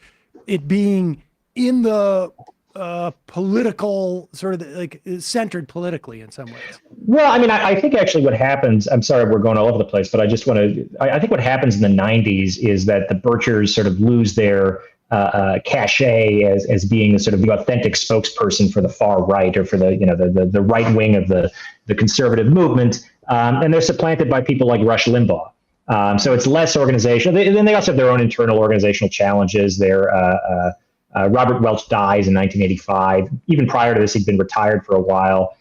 it being in the political sort of like centered politically in some ways. Well, I mean, I think actually what happens, I'm sorry, we're going all over the place, but I just want to, I think what happens in the 90s is that the Birchers sort of lose their cachet as being the sort of the authentic spokesperson for the far right or for the right wing of the conservative movement. And they're supplanted by people like Rush Limbaugh. So it's less organizational. Then they also have their own internal organizational challenges. They're, Robert Welch dies in 1985. Even prior to this, he'd been retired for a while.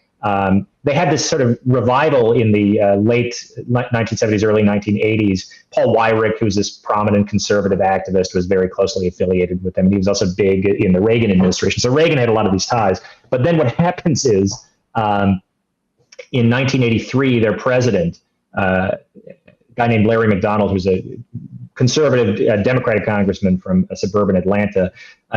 They had this sort of revival in the late 1970s, early 1980s. Paul Weyrich, who's this prominent conservative activist, was very closely affiliated with them. And he was also big in the Reagan administration. So Reagan had a lot of these ties. But then what happens is, in 1983, their president, a guy named Larry McDonald, who's a conservative Democratic congressman from suburban Atlanta,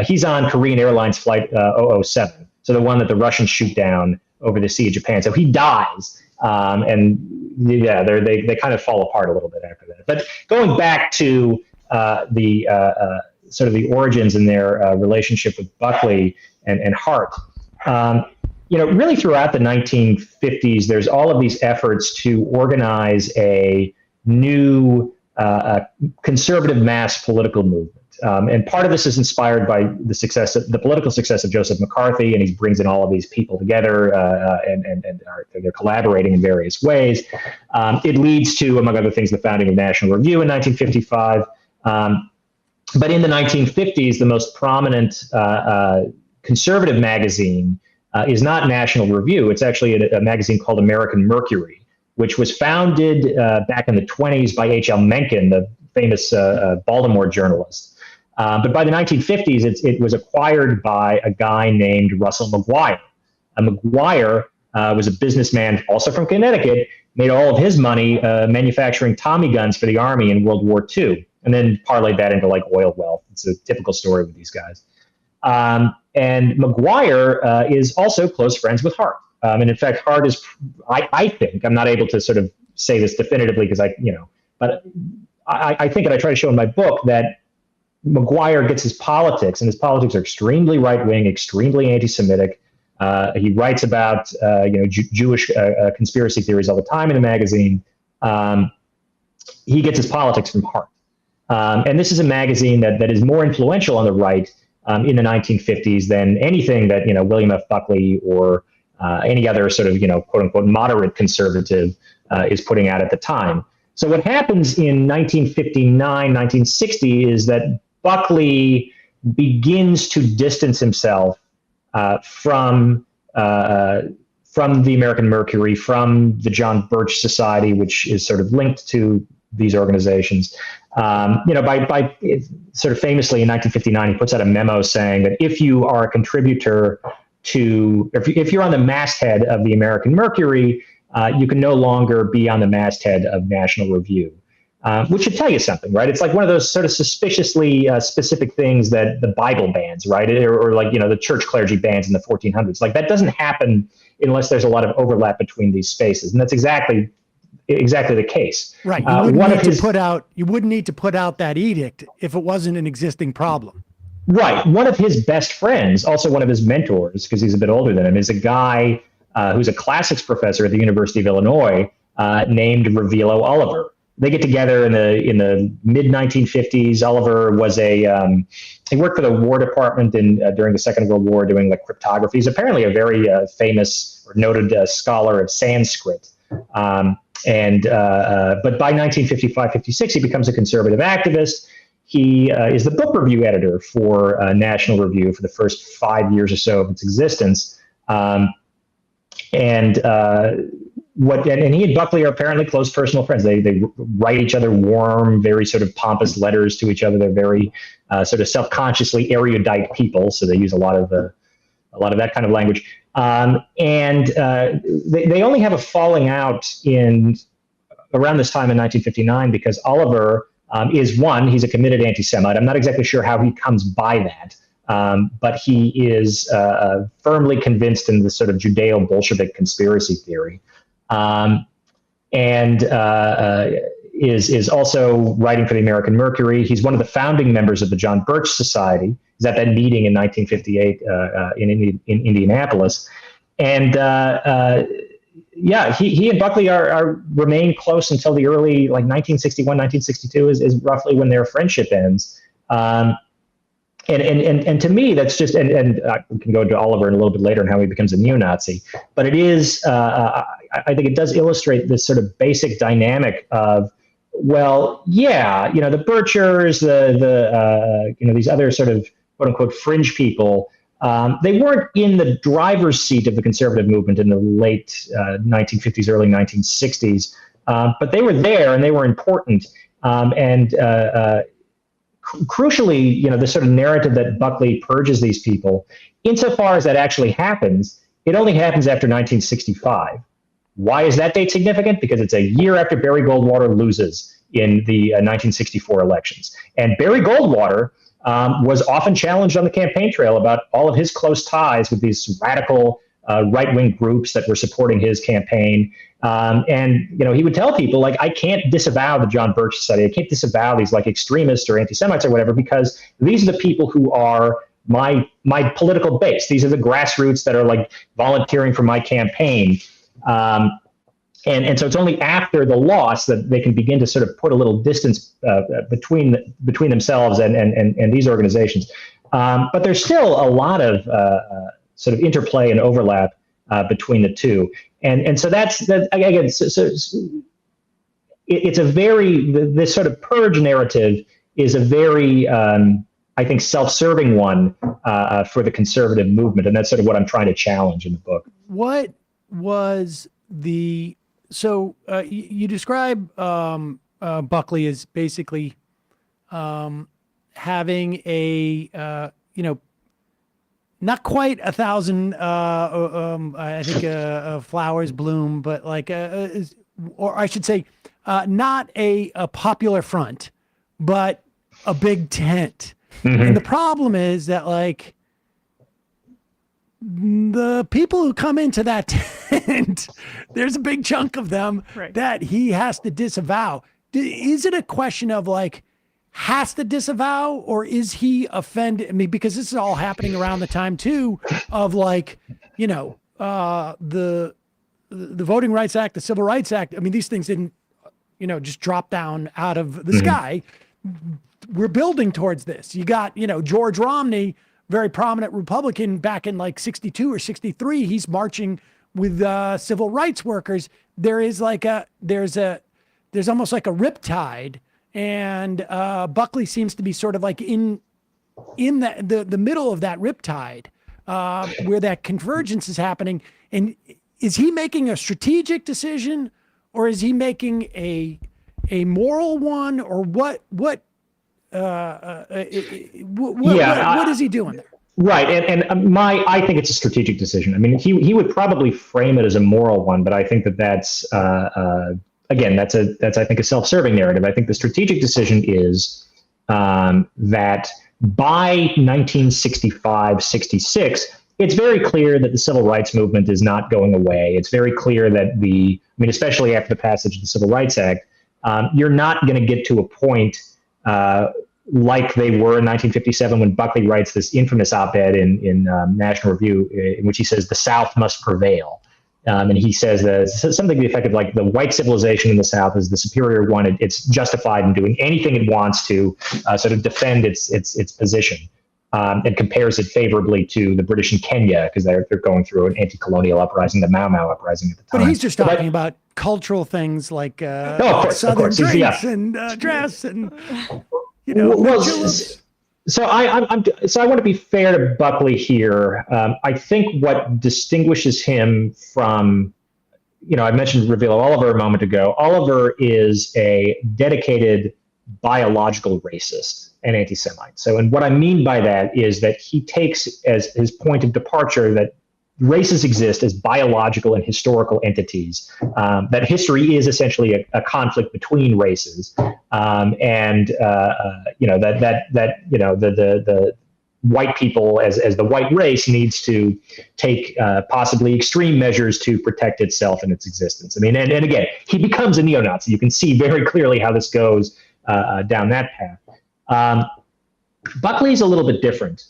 he's on Korean Airlines flight 007, so the one that the Russians shoot down over the Sea of Japan. So he dies, and yeah, they kind of fall apart a little bit after that. But going back to the sort of the origins in their relationship with Buckley and Hart, really throughout the 1950s, there's all of these efforts to organize a new conservative mass political movement. And part of this is inspired by the political success of Joseph McCarthy, and he brings in all of these people together, and they're collaborating in various ways. It leads to, among other things, the founding of National Review in 1955. But in the 1950s, the most prominent conservative magazine is not National Review. It's actually a magazine called American Mercury, which was founded back in the 1920s by H.L. Mencken, the famous Baltimore journalist. But by the 1950s, it was acquired by a guy named Russell McGuire. McGuire was a businessman, also from Connecticut, made all of his money manufacturing Tommy guns for the Army in World War II, and then parlayed that into like oil wealth. It's a typical story with these guys. And McGuire is also close friends with Hart. And in fact, Hart is, I think, I'm not able to sort of say this definitively because but I think, and I try to show in my book, that McGuire gets his politics, and his politics are extremely right-wing, extremely anti-Semitic. He writes about, Jewish conspiracy theories all the time in the magazine. He gets his politics from Hart. And this is a magazine that is more influential on the right in the 1950s than anything that, William F. Buckley or any other sort of, quote unquote, moderate conservative is putting out at the time. So what happens in 1959, 1960 is that Buckley begins to distance himself from the American Mercury, from the John Birch Society, which is sort of linked to these organizations. By sort of famously in 1959, he puts out a memo saying that if you are a contributor to, if you're on the masthead of the American Mercury, you can no longer be on the masthead of National Review, which should tell you something, right? It's like one of those sort of suspiciously specific things that the Bible bans, right? Or like, the church clergy bans in the 1400s. Like that doesn't happen unless there's a lot of overlap between these spaces. And that's exactly the case. Right. You wouldn't need to put out that edict if it wasn't an existing problem. Right. One of his best friends, also one of his mentors, because he's a bit older than him, is a guy who's a classics professor at the University of Illinois named Revillo Oliver. They get together in the mid 1950s. Oliver was he worked for the War Department during the Second World War doing like cryptography. He's apparently a very famous or noted scholar of Sanskrit. But by 1955-56, he becomes a conservative activist. He is the book review editor for National Review for the first 5 years or so of its existence. And he and Buckley are apparently close personal friends. They write each other warm, very sort of pompous letters to each other. They're very sort of self-consciously erudite people, so they use a lot of that kind of language. They only have a falling out in around this time in 1959 because Oliver he's a committed anti-Semite. I'm not exactly sure how he comes by that. But he is firmly convinced in this sort of Judeo-Bolshevik conspiracy theory, is also writing for the American Mercury. He's one of the founding members of the John Birch Society. He's at that meeting in 1958 in Indianapolis, and he and Buckley remain close until the early 1961, 1962 is roughly when their friendship ends. And to me, that's just, and we can go into Oliver in a little bit later and how he becomes a neo-Nazi, but it is, I think it does illustrate this sort of basic dynamic of, the Birchers, these other sort of quote unquote fringe people. They weren't in the driver's seat of the conservative movement in the late 1950s, early 1960s, but they were there and they were important. Crucially, the sort of narrative that Buckley purges these people, insofar as that actually happens, it only happens after 1965. Why is that date significant? Because it's a year after Barry Goldwater loses in the 1964 elections. And Barry Goldwater was often challenged on the campaign trail about all of his close ties with these radical right-wing groups that were supporting his campaign. And he would tell people, like, I can't disavow the John Birch Society. I can't disavow these like extremists or anti-Semites or whatever, because these are the people who are my political base. These are the grassroots that are like volunteering for my campaign. And so it's only after the loss that they can begin to sort of put a little distance between themselves and these organizations. But there's still a lot of sort of interplay and overlap between the two. And so that's again, it's a very, this sort of purge narrative is a very, I think, self-serving one for the conservative movement. And that's sort of what I'm trying to challenge in the book. What was you describe Buckley as basically having a, not quite 1,000, I think, flowers bloom, but like, or I should say, not a popular front, but a big tent. Mm-hmm. And the problem is that, like, the people who come into that tent, there's a big chunk of them that he has to disavow. Is it a question of like, has to disavow, or is he offended? I mean, because this is all happening around the time too of like, the Voting Rights Act, the Civil Rights Act. I mean, these things didn't, just drop down out of the sky. We're building towards this. You got, George Romney, very prominent Republican back in like 62 or 63. He's marching with civil rights workers. There's almost like a riptide. And Buckley seems to be sort of like in the middle of that riptide, where that convergence is happening. And is he making a strategic decision, or is he making a moral one, or what is he doing there? Right, and I think it's a strategic decision. I mean, he would probably frame it as a moral one, but I think that's again, that's I think a self-serving narrative. I think the strategic decision is that by 1965, 66, it's very clear that the civil rights movement is not going away. It's very clear that especially after the passage of the Civil Rights Act, you're not going to get to a point like they were in 1957 when Buckley writes this infamous op-ed in National Review in which he says the South must prevail. And he says something to the effect of like the white civilization in the South is the superior one. It's justified in doing anything it wants to sort of defend its position, and compares it favorably to the British in Kenya because they're going through an anti-colonial uprising, the Mau Mau uprising at the time. But he's just talking about cultural things like Southern drinks and dress and So I want to be fair to Buckley here. I think what distinguishes him from, I mentioned Ravilo Oliver a moment ago. Oliver is a dedicated biological racist and anti-Semite. So, and what I mean by that is that he takes as his point of departure that races exist as biological and historical entities, that history is essentially a conflict between races, and the white people as the white race needs to take possibly extreme measures to protect itself and its existence. I mean, and again, he becomes a neo-Nazi. You can see very clearly how this goes down that path. Buckley's a little bit different.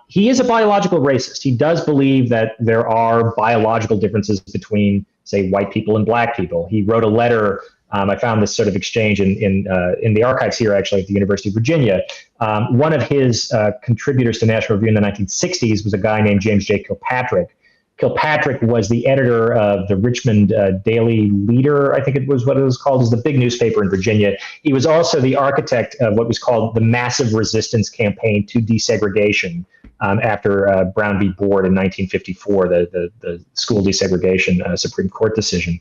He is a biological racist. He does believe that there are biological differences between, say, white people and black people. He wrote a letter. I found this sort of exchange in the archives here, actually, at the University of Virginia. One of his contributors to National Review in the 1960s was a guy named James J. Kilpatrick, Kilpatrick was the editor of the Richmond Daily Leader, I think it was what it was called, is the big newspaper in Virginia. He was also the architect of what was called the Massive Resistance Campaign to Desegregation after Brown v. Board in 1954, the school desegregation Supreme Court decision.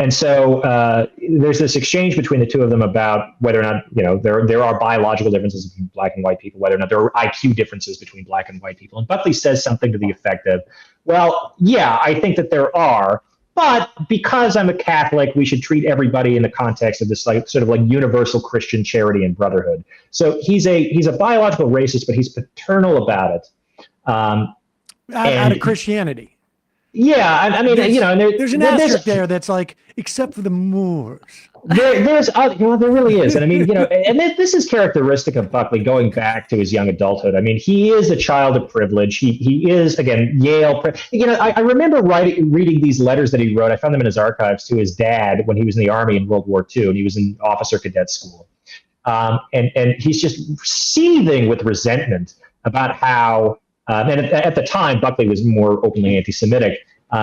And so there's this exchange between the two of them about whether or not, there are biological differences between black and white people, whether or not there are IQ differences between black and white people. And Buckley says something to the effect of, well, yeah, I think that there are, but because I'm a Catholic, we should treat everybody in the context of this sort of universal Christian charity and brotherhood. So he's a biological racist, but he's paternal about it. Out of Christianity. Yeah, I mean, there's an asterisk there that's like, except for the Moors. There really is, and I mean, and this is characteristic of Buckley going back to his young adulthood. I mean, he is a child of privilege. He is, again, Yale. I remember reading these letters that he wrote. I found them in his archives to his dad when he was in the Army in World War II, and he was in officer cadet school, and he's just seething with resentment about how. And at the time, Buckley was more openly anti-Semitic,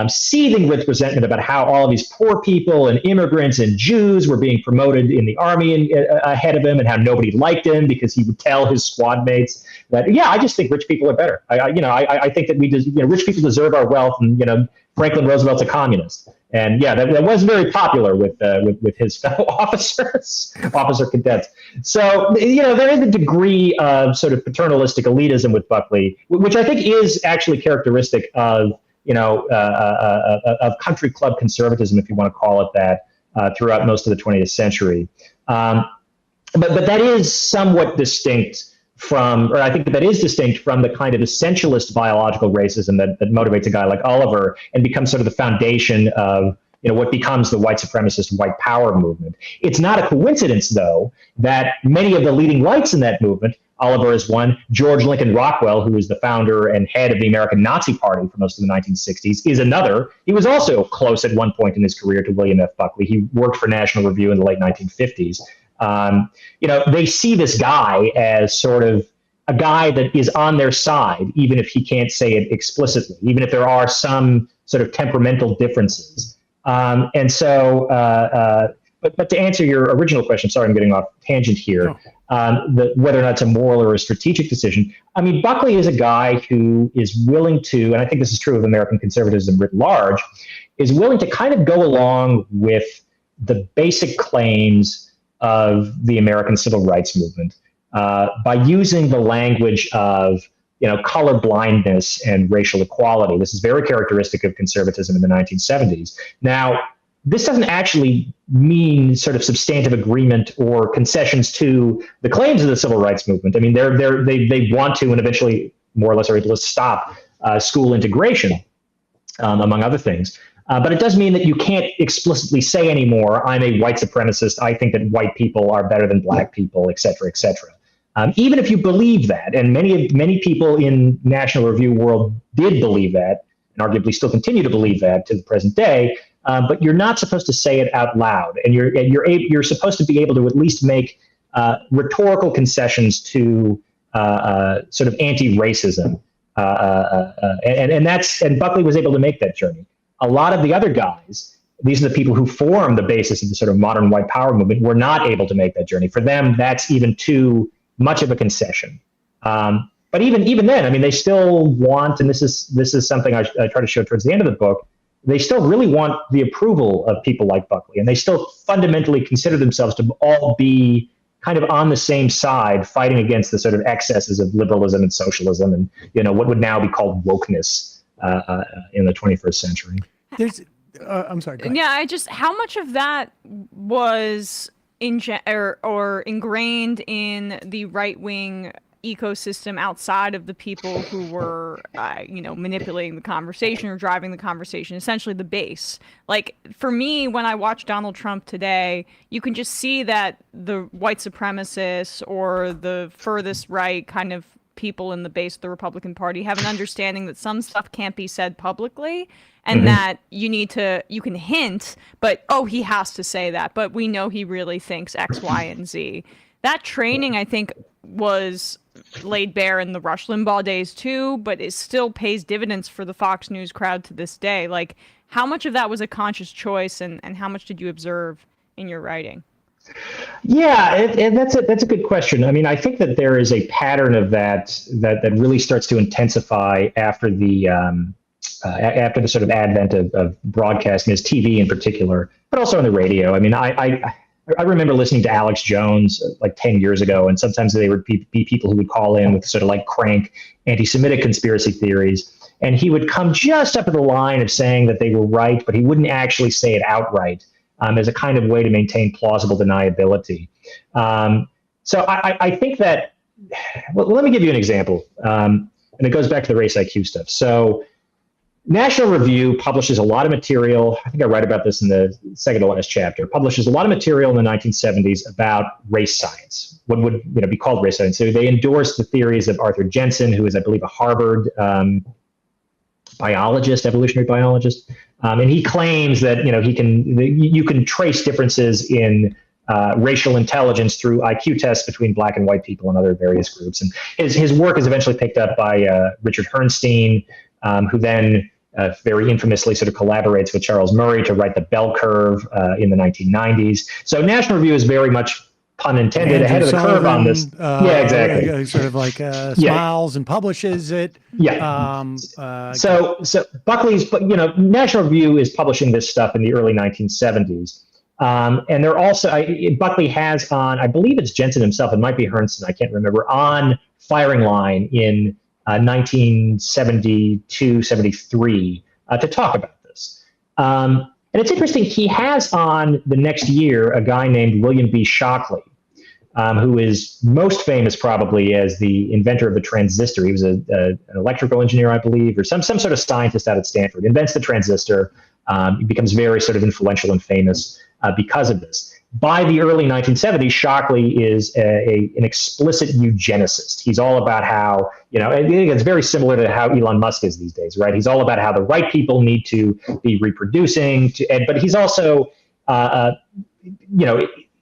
seething with resentment about how all of these poor people and immigrants and Jews were being promoted in the army ahead of him, and how nobody liked him because he would tell his squad mates that, yeah, I just think rich people are better. I think that rich people deserve our wealth, and Franklin Roosevelt's a communist. And yeah, that was very popular with his fellow officers, officer cadets. So there is a degree of sort of paternalistic elitism with Buckley, which I think is actually characteristic of of country club conservatism, if you want to call it that, throughout most of the 20th century. But that is somewhat distinct from, or I think that is distinct from the kind of essentialist biological racism that motivates a guy like Oliver and becomes sort of the foundation of what becomes the white supremacist white power movement. It's not a coincidence, though, that many of the leading lights in that movement, Oliver is one, George Lincoln Rockwell, who was the founder and head of the American Nazi Party for most of the 1960s, is another. He was also close at one point in his career to William F. Buckley. He worked for National Review in the late 1950s. They see this guy as sort of a guy that is on their side, even if he can't say it explicitly, even if there are some sort of temperamental differences. But to answer your original question, sorry, I'm getting off tangent here, whether or not it's a moral or a strategic decision. I mean, Buckley is a guy who is willing to, and I think this is true of American conservatism writ large, is willing to kind of go along with the basic claims of the American civil rights movement by using the language of color blindness and racial equality. This is very characteristic of conservatism in the 1970s. Now, this doesn't actually mean sort of substantive agreement or concessions to the claims of the civil rights movement. I mean, they want to, and eventually more or less are able to stop school integration, among other things. But it does mean that you can't explicitly say anymore, I'm a white supremacist, I think that white people are better than black people, et cetera, et cetera. Even if you believe that, and many people in National Review world did believe that, and arguably still continue to believe that to the present day, but you're not supposed to say it out loud, and you're supposed to be able to at least make rhetorical concessions to sort of anti-racism, and Buckley was able to make that journey. A lot of the other guys, these are the people who form the basis of the sort of modern white power movement, were not able to make that journey. For them, that's even too much of a concession. But even then, I mean, they still want, and this is something I try to show towards the end of the book, they still really want the approval of people like Buckley, and they still fundamentally consider themselves to all be kind of on the same side, fighting against the sort of excesses of liberalism and socialism and what would now be called wokeness in the 21st century. I'm sorry. Go ahead. Yeah, how much of that was ingrained in the right-wing ecosystem outside of the people who were, manipulating the conversation or driving the conversation, essentially the base. Like, for me, when I watch Donald Trump today, you can just see that the white supremacists or the furthest right kind of people in the base of the Republican Party have an understanding that some stuff can't be said publicly, and that you can hint, but, he has to say that, but we know he really thinks X, Y, and Z. That training, I think, was laid bare in the Rush Limbaugh days too, but it still pays dividends for the Fox News crowd to this day. Like, how much of that was a conscious choice, and how much did you observe in your writing? Yeah, and that's a good question. I mean, I think that there is a pattern of that really starts to intensify after the sort of advent of broadcasting, as TV in particular, but also on the radio. I mean, I remember listening to Alex Jones like 10 years ago, and sometimes they would be people who would call in with sort of like crank anti-Semitic conspiracy theories. And he would come just up to the line of saying that they were right, but he wouldn't actually say it outright as a kind of way to maintain plausible deniability. So I think that, well, let me give you an example. And it goes back to the race IQ stuff. So National Review publishes a lot of material. I think I write about this in the second to last chapter. Publishes a lot of material in the 1970s about race science, what would be called race science. So they endorsed the theories of Arthur Jensen, who is, I believe, a Harvard biologist, evolutionary biologist, and he claims that you can trace differences in racial intelligence through IQ tests between black and white people and other various groups. And his work is eventually picked up by Richard Herrnstein, who then very infamously sort of collaborates with Charles Murray to write the bell curve in the 1990s. So National Review is very much, pun intended, ahead of the curve on this. Yeah, exactly. Sort of like smiles and publishes it. Yeah. So Buckley's, National Review is publishing this stuff in the early 1970s. And they're also, Buckley has on, I believe it's Jensen himself, it might be Herrnstein, I can't remember, on firing line in 1972, 73 to talk about this. And it's interesting, he has on the next year a guy named William B. Shockley, who is most famous probably as the inventor of the transistor. He was an electrical engineer, I believe, or some sort of scientist out at Stanford, invents the transistor. He becomes very sort of influential and famous because of this. By the early 1970s, Shockley is an explicit eugenicist. He's all about how, I think it's very similar to how Elon Musk is these days, right? He's all about how the right people need to be reproducing, but he's also,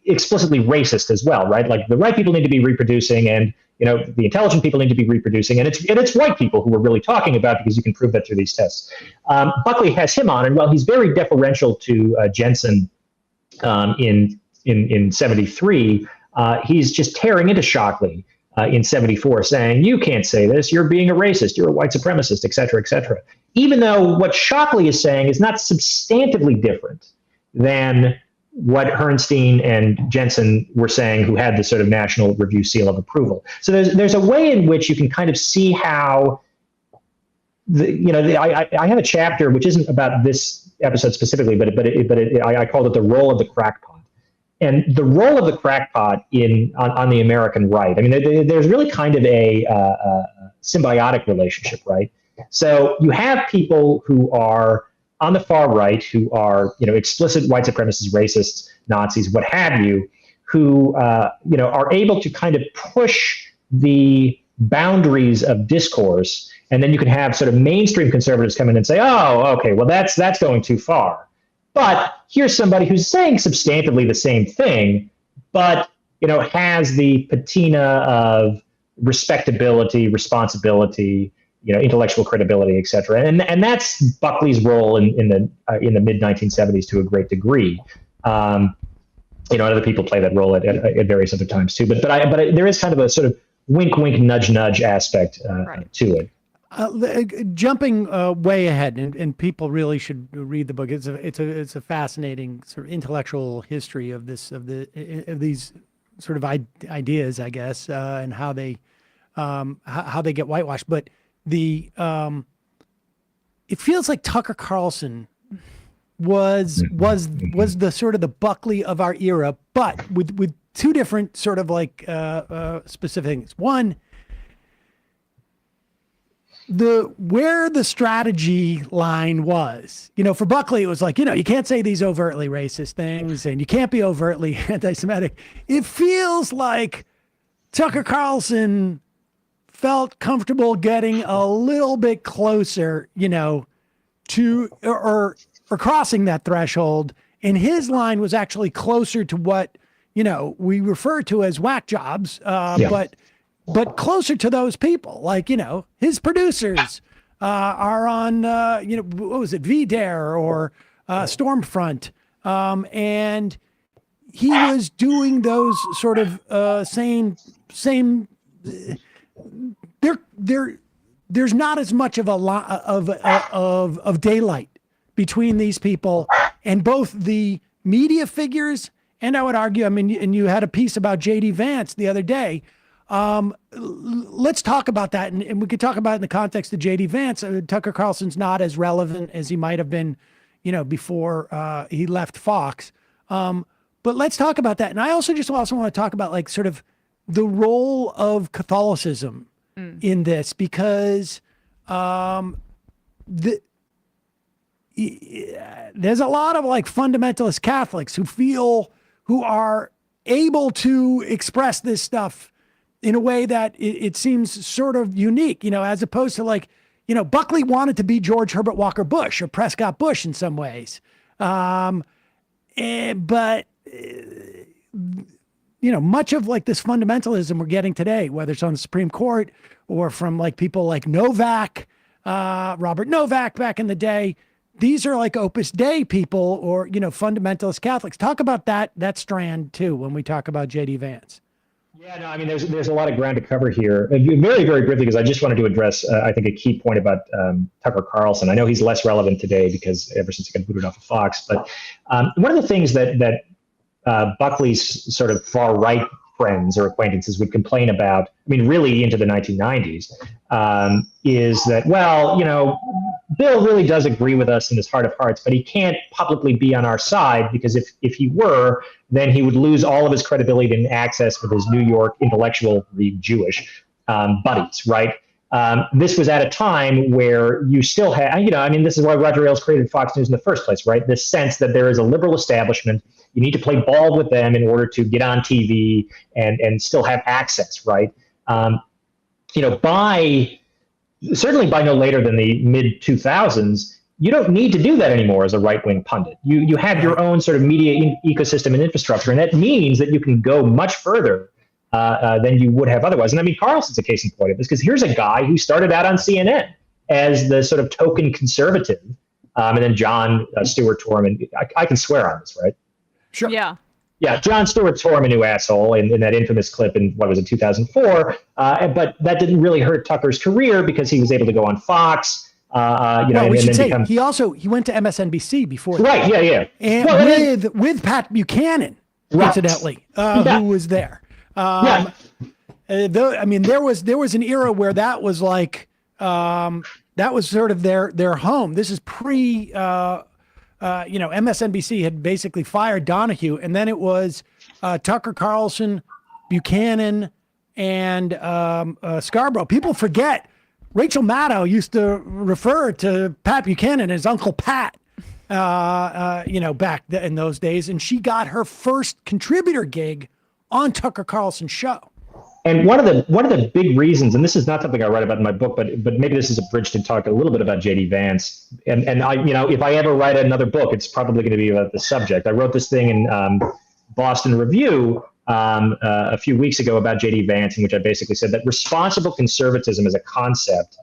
explicitly racist as well, right? Like the right people need to be reproducing, and the intelligent people need to be reproducing, and it's white people who we're really talking about, because you can prove that through these tests. Buckley has him on, and while he's very deferential to Jensen in 73, he's just tearing into Shockley in 74, saying, you can't say this, you're being a racist, you're a white supremacist, et cetera, even though what Shockley is saying is not substantively different than what Herrnstein and Jensen were saying, who had the sort of National Review seal of approval. So there's a way in which you can kind of see how I have a chapter which isn't about this episode specifically, but I called it the role of the crackpot. And the role of the crackpot on the American right, I mean, there's really kind of a symbiotic relationship, right? So you have people who are on the far right, who are explicit white supremacists, racists, Nazis, what have you, who are able to kind of push the boundaries of discourse. And then you can have sort of mainstream conservatives come in and say, oh, okay, well, that's going too far. But here's somebody who's saying substantively the same thing, but has the patina of respectability, responsibility, intellectual credibility, et cetera. And that's Buckley's role in the mid 1970s to a great degree. Other people play that role at various other times too. But there is kind of a sort of wink, wink, nudge, nudge aspect to it. Jumping way ahead, and people really should read the book. It's a fascinating sort of intellectual history of these sort of ideas, I guess, and how they get whitewashed. But it feels like Tucker Carlson was the sort of the Buckley of our era, but with two different sort of like specific things. One, where the strategy line was, for Buckley, it was like, you can't say these overtly racist things and you can't be overtly anti-Semitic. It feels like Tucker Carlson felt comfortable getting a little bit closer, to or crossing that threshold. And his line was actually closer to what, we refer to as whack jobs, but but closer to those people, like, his producers are on, what was it, VDare or Stormfront. And he was doing those sort of same. There's not as much of a lot of daylight between these people and both the media figures. And I would argue, and you had a piece about J.D. Vance the other day. Let's talk about that. And we could talk about it in the context of J.D. Vance. Tucker Carlson's not as relevant as he might have been, before he left Fox. But let's talk about that. And I also want to talk about like sort of the role of Catholicism in this, because there's a lot of like fundamentalist Catholics who are able to express this stuff in a way that it seems sort of unique, as opposed to like, Buckley wanted to be George Herbert Walker Bush or Prescott Bush in some ways. But much of like this fundamentalism we're getting today, whether it's on the Supreme Court or from like people like Novak, Robert Novak back in the day, these are like Opus Dei people or, fundamentalist Catholics. Talk about that strand too when we talk about J.D. Vance. Yeah, no, there's a lot of ground to cover here. Very, very briefly, because I just wanted to address, I think, a key point about Tucker Carlson. I know he's less relevant today because ever since he got booted off of Fox, but one of the things that Buckley's sort of far right friends or acquaintances would complain about, really into the 1990s, is that, Bill really does agree with us in his heart of hearts, but he can't publicly be on our side because if he were, then he would lose all of his credibility and access with his New York intellectual, Jewish buddies, right? This was at a time where you still had, this is why Roger Ailes created Fox News in the first place, right? This sense that there is a liberal establishment. You need to play ball with them in order to get on TV and still have access, right? Certainly by no later than the mid 2000s, you don't need to do that anymore as a right-wing pundit. You have your own sort of media ecosystem and infrastructure, and that means that you can go much further than you would have otherwise. And Carlson's a case in point of this, because here's a guy who started out on CNN as the sort of token conservative, and then John Stewart Torman. I can swear on this, right? Sure. Yeah, John Stewart Torman, new asshole, in that infamous clip in, 2004. But that didn't really hurt Tucker's career because he was able to go on Fox. We should say he went to MSNBC before. Right. That. Yeah. And with Pat Buchanan, incidentally, who was there. There was an era where that was like that was sort of their home. This is pre. MSNBC had basically fired Donahue, and then it was Tucker Carlson, Buchanan, and Scarborough. People forget Rachel Maddow used to refer to Pat Buchanan as Uncle Pat, back in those days, and she got her first contributor gig on Tucker Carlson's show. And one of the big reasons, and this is not something I write about in my book, but maybe this is a bridge to talk a little bit about J.D. Vance. And I, if I ever write another book, it's probably going to be about the subject. I wrote this thing in Boston Review a few weeks ago about J.D. Vance, in which I basically said that responsible conservatism as a concept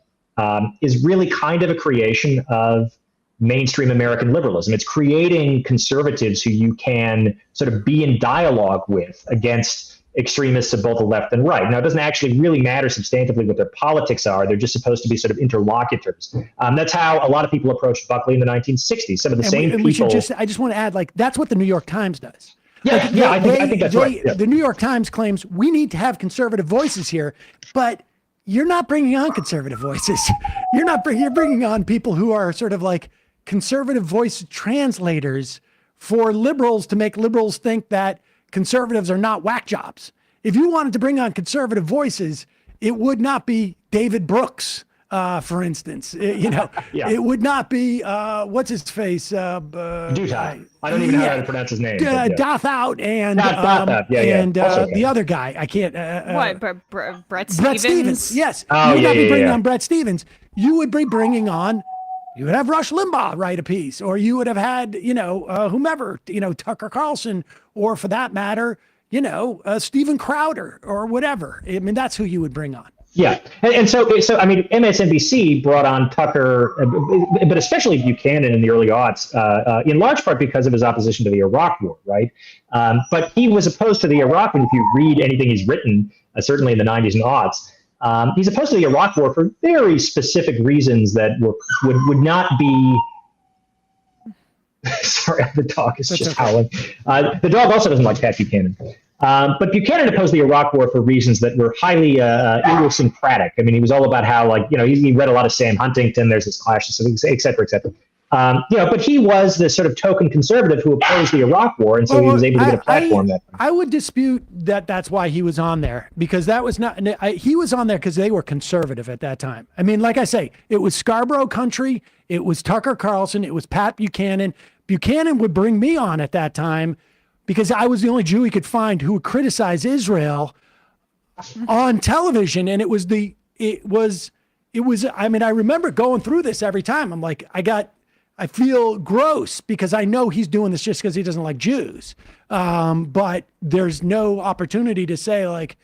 is really kind of a creation of mainstream American liberalism. It's creating conservatives who you can sort of be in dialogue with against extremists of both the left and right. Now, it doesn't actually really matter substantively what their politics are. They're just supposed to be sort of interlocutors. That's how a lot of people approached Buckley in the 1960s. Some of the same people. I just want to add, like, that's what the New York Times does. Yeah, I think that's right. Yeah. The New York Times claims we need to have conservative voices here, but you're not bringing on conservative voices. You're bringing on people who are sort of like conservative voice translators for liberals to make liberals think that conservatives are not whack jobs. If you wanted to bring on conservative voices, it would not be David Brooks, for instance. It would not be what's his face. Dutai. I don't even know how to pronounce his name. Dothout and the other guy. I can't. Brett Stevens. Yes. You would not be bringing on Brett Stevens. You would be bringing on. You would have Rush Limbaugh write a piece, or you would have had, whomever, Tucker Carlson, or for that matter, Steven Crowder or whatever. I mean, that's who you would bring on. Yeah, and so I mean, MSNBC brought on Tucker, but especially Buchanan in the early aughts, in large part because of his opposition to the Iraq War, right? But he was opposed to the Iraq War. If you read anything he's written, certainly in the 90s and aughts, he's opposed to the Iraq War for very specific reasons that would not be. Sorry, the dog is just howling. The dog also doesn't like Pat Buchanan. But Buchanan opposed the Iraq War for reasons that were highly idiosyncratic. I mean, he was all about how, he read a lot of Sam Huntington. There's this clash, et cetera, et cetera. But he was this sort of token conservative who opposed the Iraq War, and so he was able to get a platform. I would dispute that that's why he was on there, because that was not. He was on there because they were conservative at that time. I mean, like I say, it was Scarborough country, it was Tucker Carlson, it was Pat Buchanan. Buchanan would bring me on at that time, because I was the only Jew he could find who would criticize Israel on television. And it was, I mean, I remember going through this every time. I'm like, I feel gross because I know he's doing this just because he doesn't like Jews. But there's no opportunity to say like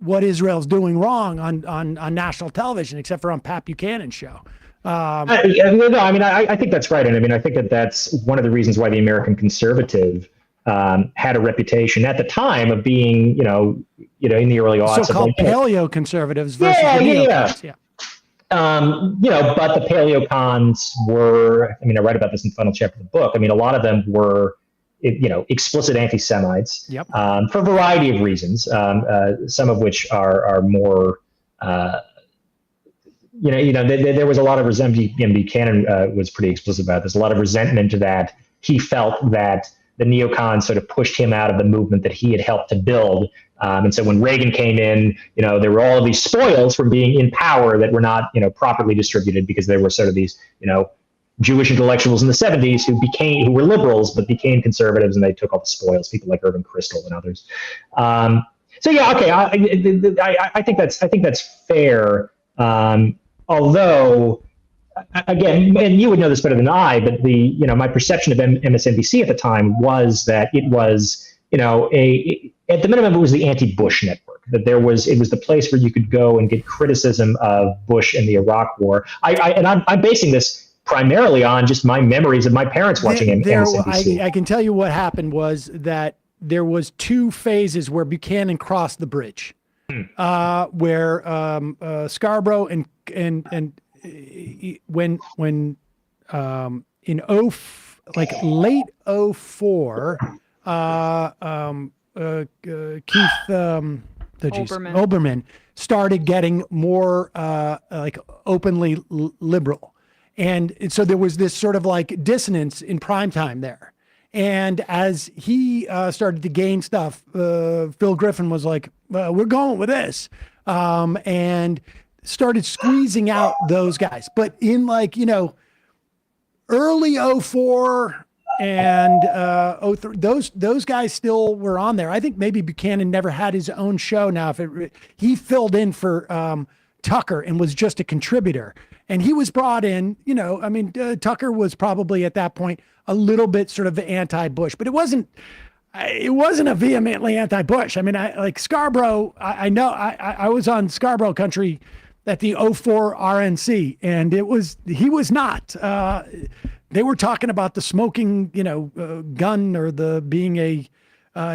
what Israel's doing wrong on national television, except for on Pat Buchanan's show. I mean, I think that's right. And I mean, I think that's one of the reasons why the American conservative had a reputation at the time of being, in the early aughts. So-called paleo conservatives versus neocons. Yeah. But the paleocons were, I mean, I write about this in the final chapter of the book. I mean, a lot of them were, explicit anti-Semites. Yep. For a variety of reasons, some of which are more, there was a lot of resentment. Buchanan was pretty explicit about this. A lot of resentment that he felt that the neocons sort of pushed him out of the movement that he had helped to build. And so when Reagan came in, there were all of these spoils from being in power that were not, properly distributed, because there were sort of these, Jewish intellectuals in the 70s who were liberals but became conservatives, and they took all the spoils. People like Irving Kristol and others. So yeah, okay. I think that's fair. Although, again, and you would know this better than I, but my perception of MSNBC at the time was that it was, at the minimum, it was the anti-Bush network. That it was the place where you could go and get criticism of Bush and the Iraq War. I'm basing this primarily on just my memories of my parents watching MSNBC. I can tell you what happened was that there was two phases where Buchanan crossed the bridge, where Scarborough and when in late 04, Keith Olbermann started getting more openly liberal, and so there was this sort of like dissonance in primetime there. And as he started to gain stuff, Phil Griffin was like, "We're going with this," and started squeezing out those guys. But in early 04 and 03, those guys still were on there. I think maybe Buchanan never had his own show. Now, he filled in for Tucker and was just a contributor, and he was brought in. Tucker was probably at that point a little bit sort of anti-Bush, but it wasn't a vehemently anti-Bush. I mean, Scarborough. I know I was on Scarborough country at the 04 RNC, and he was not. They were talking about the smoking, gun, or the being a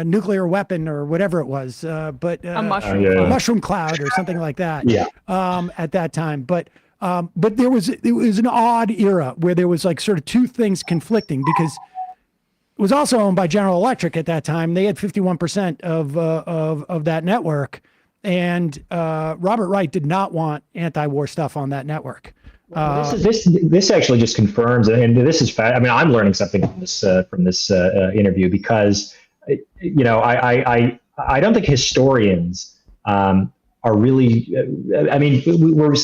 nuclear weapon or whatever it was, but a mushroom cloud or something like that. Yeah. At that time, but it was an odd era where there was sort of two things conflicting, because it was also owned by General Electric at that time. They had 51% of that network. And Robert Wright did not want anti-war stuff on that network. This actually just confirms, and this is fact. I mean, I'm learning something from this interview, because I don't think historians are really. I mean, we're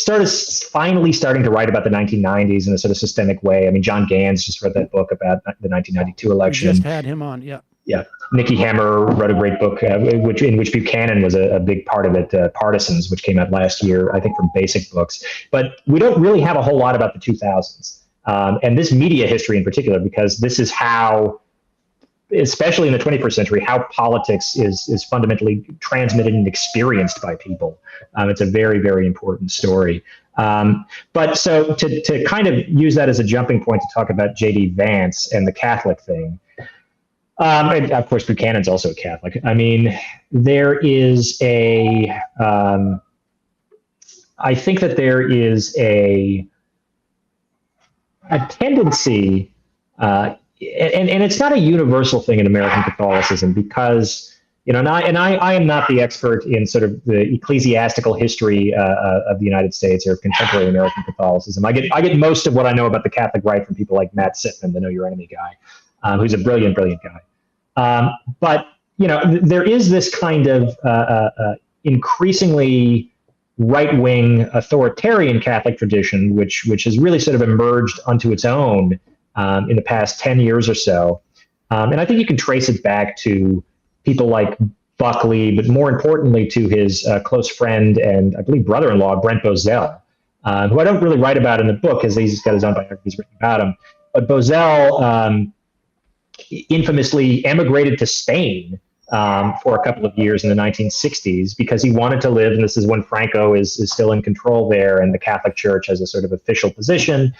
finally starting to write about the 1990s in a sort of systemic way. I mean, John Gans just wrote that book about the 1992 election. We just had him on, yeah. Yeah, Nikki Hammer wrote a great book, in which Buchanan was a big part of it, Partisans, which came out last year, I think, from Basic Books. But we don't really have a whole lot about the 2000s, and this media history in particular, because this is how especially in the 21st century, how politics is fundamentally transmitted and experienced by people. It's a very, very important story. But so to kind of use that as a jumping point to talk about J.D. Vance and the Catholic thing, and of course, Buchanan's also a Catholic. I mean, there is I think that there is a tendency, and it's not a universal thing in American Catholicism because, and I am not the expert in sort of the ecclesiastical history of the United States or contemporary American Catholicism. I get most of what I know about the Catholic Rite from people like Matt Sitman, the Know Your Enemy guy, who's a brilliant guy. But there is this kind of increasingly right-wing authoritarian Catholic tradition, which has really sort of emerged onto its own in the past 10 years or so. And I think you can trace it back to people like Buckley, but more importantly to his close friend and I believe brother-in-law, Brent Bozell, who I don't really write about in the book because he's got his own biographies written about him. But Bozell infamously emigrated to Spain for a couple of years in the 1960s because he wanted to live, and this is when Franco is still in control there, and the Catholic Church has a sort of official position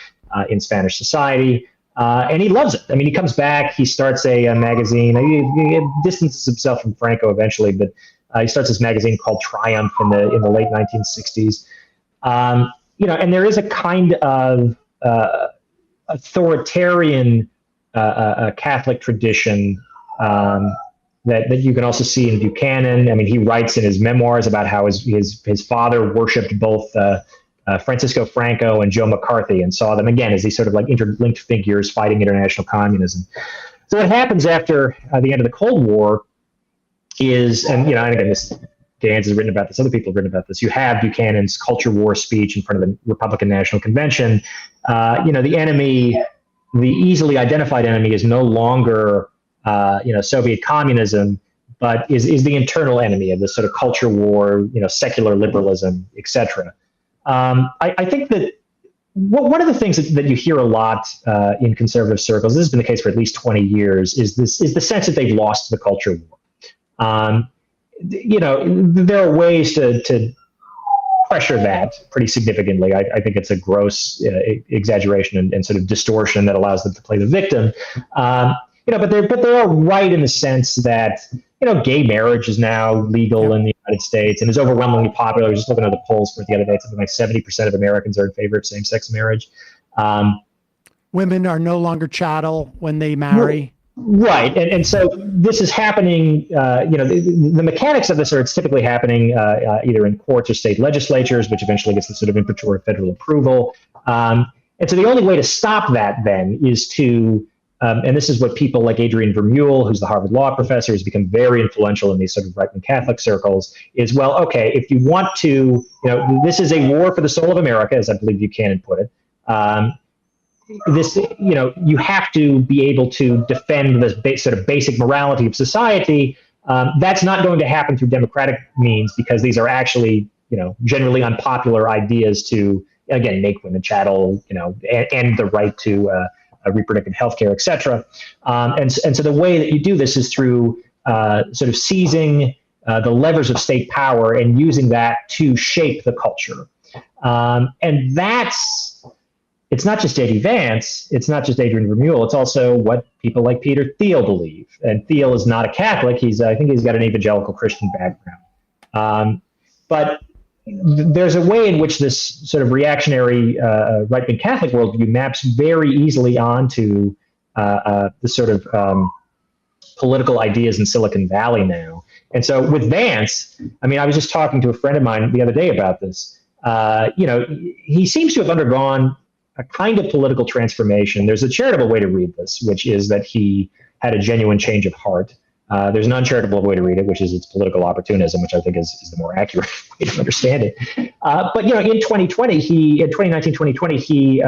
in Spanish society, and he loves it. I mean, he comes back, he starts a magazine, he distances himself from Franco eventually, but he starts this magazine called Triumph in the late 1960s. And there is a kind of authoritarian Catholic tradition that you can also see in Buchanan. I mean, he writes in his memoirs about how his father worshipped both Francisco Franco and Joe McCarthy and saw them again as these sort of like interlinked figures fighting international communism. So what happens after the end of the Cold War is, and again, Gans has written about this, other people have written about this, you have Buchanan's culture war speech in front of the Republican National Convention. The enemy, the easily identified enemy is no longer Soviet communism, but is the internal enemy of this sort of culture war, secular liberalism, etc. I think that one of the things that you hear a lot in conservative circles, this has been the case for at least 20 years, is the sense that they've lost the culture war. There are ways to pressure that pretty significantly. I think it's a gross exaggeration and sort of distortion that allows them to play the victim. But they're right in the sense that, gay marriage is now legal in the United States and is overwhelmingly popular. I was just looking at the polls for it the other day. Something like 70% of Americans are in favor of same-sex marriage. Women are no longer chattel when they marry. Right. And so this is happening, the mechanics of this are it's typically happening either in courts or state legislatures, which eventually gets the sort of imprimatur of federal approval. And so the only way to stop that then is to and this is what people like Adrian Vermeule, who's the Harvard law professor, has become very influential in these sort of right-wing Catholic circles, is, well, okay, if you want to, this is a war for the soul of America, as I believe Buchanan put it. You have to be able to defend the sort of basic morality of society. That's not going to happen through democratic means because these are actually, generally unpopular ideas to, again, make women chattel, and the right to reproductive health care, et cetera. And so the way that you do this is through sort of seizing the levers of state power and using that to shape the culture. And it's not just J.D. Vance, it's not just Adrian Vermeule, it's also what people like Peter Thiel believe. And Thiel is not a Catholic, I think he's got an evangelical Christian background. But there's a way in which this sort of reactionary right-wing Catholic worldview maps very easily onto the sort of political ideas in Silicon Valley now. And so with Vance, I was just talking to a friend of mine the other day about this. He seems to have undergone a kind of political transformation. There's a charitable way to read this, which is that he had a genuine change of heart. There's an uncharitable way to read it, which is its political opportunism, which I think is the more accurate way to understand it. But in 2019, 2020, he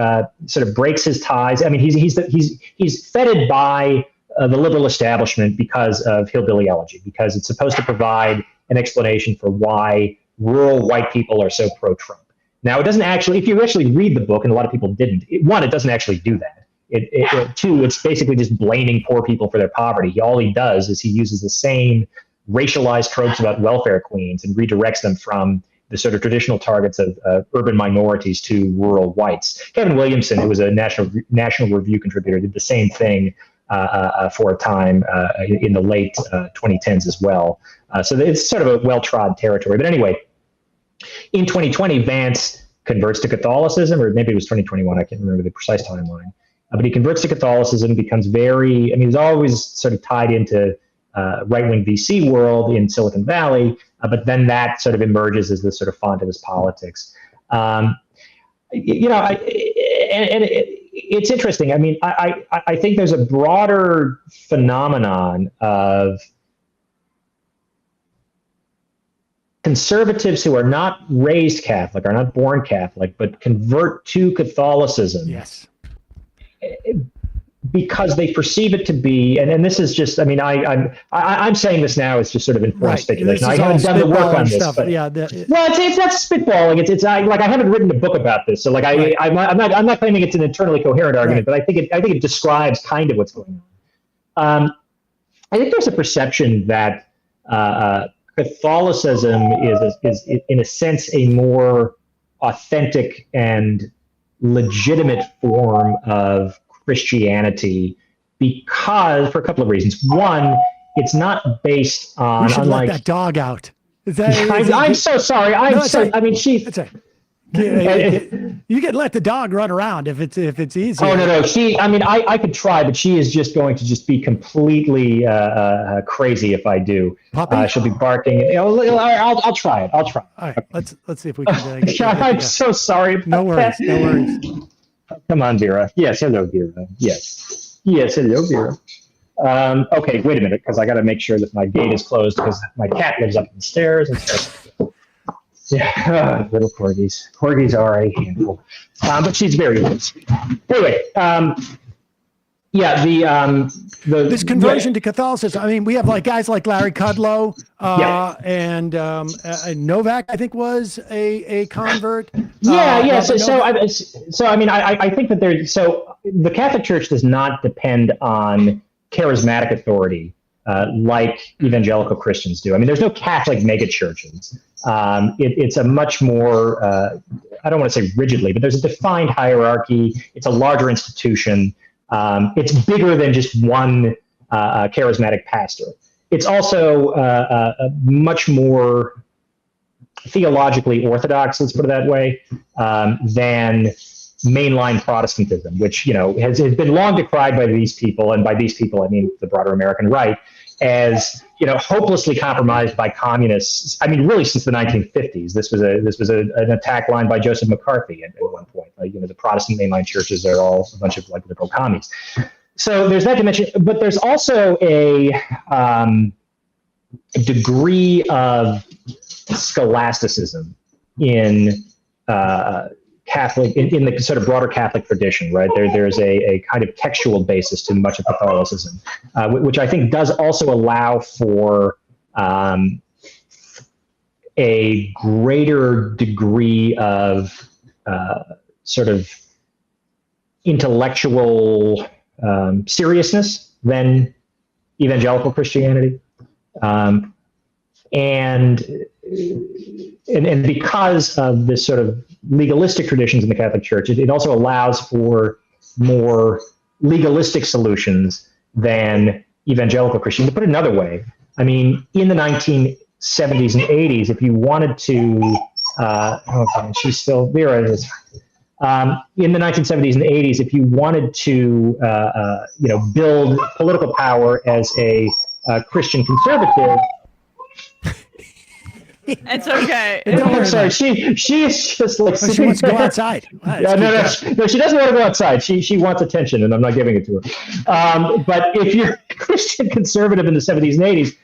sort of breaks his ties. He's feted by the liberal establishment because of hillbilly elegy, because it's supposed to provide an explanation for why rural white people are so pro-Trump. Now, it doesn't actually, if you actually read the book, and a lot of people didn't, it doesn't actually do that. Two, it's basically just blaming poor people for their poverty. All he does is he uses the same racialized tropes about welfare queens and redirects them from the sort of traditional targets of urban minorities to rural whites. Kevin Williamson, who was a National Review contributor, did the same thing for a time in the late 2010s as well. So it's sort of a well-trod territory. But anyway, in 2020, Vance converts to Catholicism, or maybe it was 2021, I can't remember the precise timeline. But he converts to Catholicism, becomes he's always sort of tied into right-wing VC world in Silicon Valley, but then that sort of emerges as the sort of font of his politics. It's interesting. I mean, I think there's a broader phenomenon of conservatives who are not raised Catholic, are not born Catholic, but convert to Catholicism. Yes. Because they perceive it to be, and this is just, I mean, I'm saying this now as just sort of informed speculation. I haven't done the work on this, but yeah, well, it's not spitballing. I haven't written a book about this, so like I'm not claiming it's an internally coherent argument, but I think it describes kind of what's going on. I think there's a perception that Catholicism is in a sense a more authentic and legitimate form of Christianity because, for a couple of reasons. One, it's not based on. We should let that dog out. I'm so sorry. I mean, she. You can let the dog run around if it's easy. Oh no! I could try, but she is just going to be completely crazy if I do. Puppy? She'll be barking. I'll try it. All right, let's see if we can. I'm so sorry. No worries. No worries. Come on, Vera. Yes, hello, Vera. Yes, hello, Vera. Okay, wait a minute, because I got to make sure that my gate is closed because my cat lives up the stairs and stuff. Yeah, little corgis. Corgis are a handful, but she's very nice. Anyway, this conversion to Catholicism. I mean, we have guys like Larry Kudlow, and Novak, I think, was a convert. So I mean, I think that the Catholic Church does not depend on charismatic authority like evangelical Christians do. I mean, there's no Catholic megachurches. It's a much more, I don't want to say rigidly, but there's a defined hierarchy. It's a larger institution. It's bigger than just one charismatic pastor. It's also much more theologically orthodox, let's put it that way, than mainline Protestantism, which has been long decried by these people, and by these people I mean the broader American right, as hopelessly compromised by communists. I mean, really since the 1950s. This was an attack line by Joseph McCarthy at one point. The Protestant mainline churches are all a bunch of liberal commies. So there's that dimension, but there's also a degree of scholasticism in Catholic, in the sort of broader Catholic tradition, right? There's a kind of textual basis to much of Catholicism, which I think does also allow for a greater degree of sort of intellectual seriousness than evangelical Christianity. And because of this sort of legalistic traditions in the Catholic Church, it also allows for more legalistic solutions than evangelical Christians. To put it another way, I mean, in the 1970s and 80s, if you wanted to, she's still there. In the 1970s and 80s, if you wanted to, build political power as a Christian conservative. It's okay. I'm sorry. She is just like she wants to go outside. No, she doesn't want to go outside. She wants attention, and I'm not giving it to her. But if you're a Christian conservative in the 70s and 80s,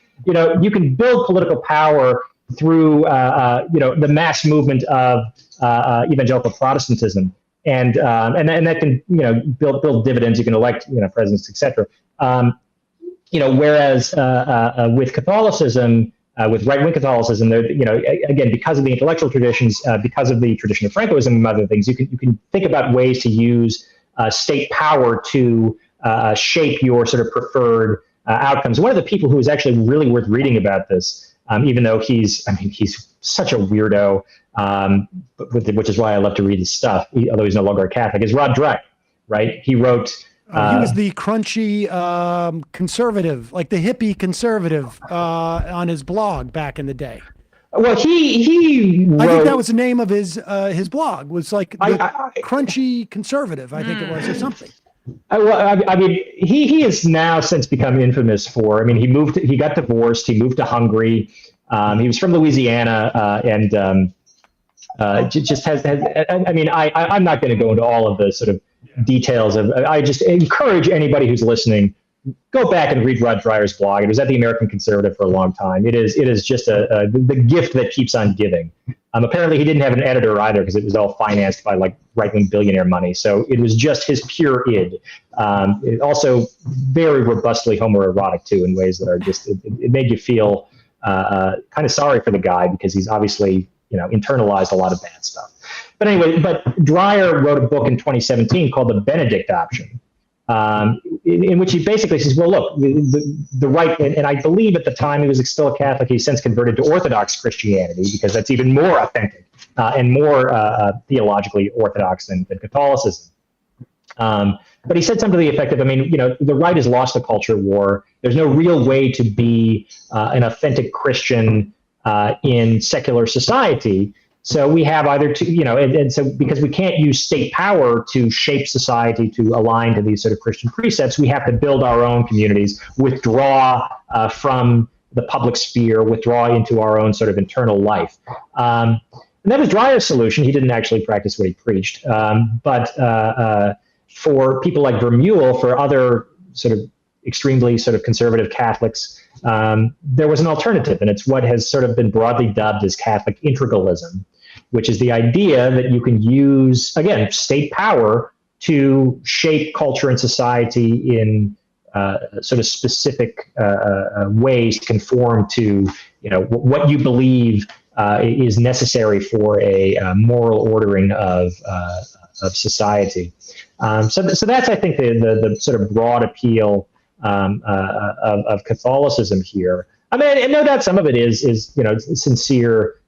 you can build political power through the mass movement of evangelical Protestantism, and that can build dividends. You can elect presidents, etc. Whereas with Catholicism. With right-wing Catholicism, there, again, because of the intellectual traditions, because of the tradition of Francoism and other things, you can think about ways to use state power to shape your sort of preferred outcomes. One of the people who is actually really worth reading about this, even though he's such a weirdo, which is why I love to read his stuff, although he's no longer a Catholic, is Rod Dreyer, right? He wrote... he was the crunchy conservative, like the hippie conservative on his blog back in the day. Well, he wrote, I think that was the name of his blog, was like the crunchy conservative, I think it was, or something. He has now since become infamous for, he got divorced, he moved to Hungary, he was from Louisiana, and just has I'm not going to go into all of the sort of details of, I just encourage anybody who's listening, go back and read Rod Dreyer's blog. It was at the American Conservative for a long time. It is just the gift that keeps on giving. Apparently he didn't have an editor either, because it was all financed by like right-wing billionaire money. So it was just his pure id. It also very robustly homoerotic too, in ways that are just, it made you feel kind of sorry for the guy, because he's obviously, internalized a lot of bad stuff. But anyway, Dreyer wrote a book in 2017 called The Benedict Option, in which he basically says, well, look, the right, and I believe at the time he was still a Catholic, he's since converted to Orthodox Christianity, because that's even more authentic and more theologically orthodox than Catholicism. But he said something to the effect of, the right has lost the culture war. There's no real way to be an authentic Christian in secular society. So we have either to, and so because we can't use state power to shape society to align to these sort of Christian precepts, we have to build our own communities, withdraw from the public sphere, withdraw into our own sort of internal life. And that was Dreyer's solution. He didn't actually practice what he preached. But for people like Vermeulen, for other sort of extremely sort of conservative Catholics, there was an alternative, and it's what has sort of been broadly dubbed as Catholic integralism, which is the idea that you can use, again, state power to shape culture and society in sort of specific ways to conform to, what you believe is necessary for a moral ordering of society. So that's, I think, the sort of broad appeal of Catholicism here. And no doubt some of it is sincere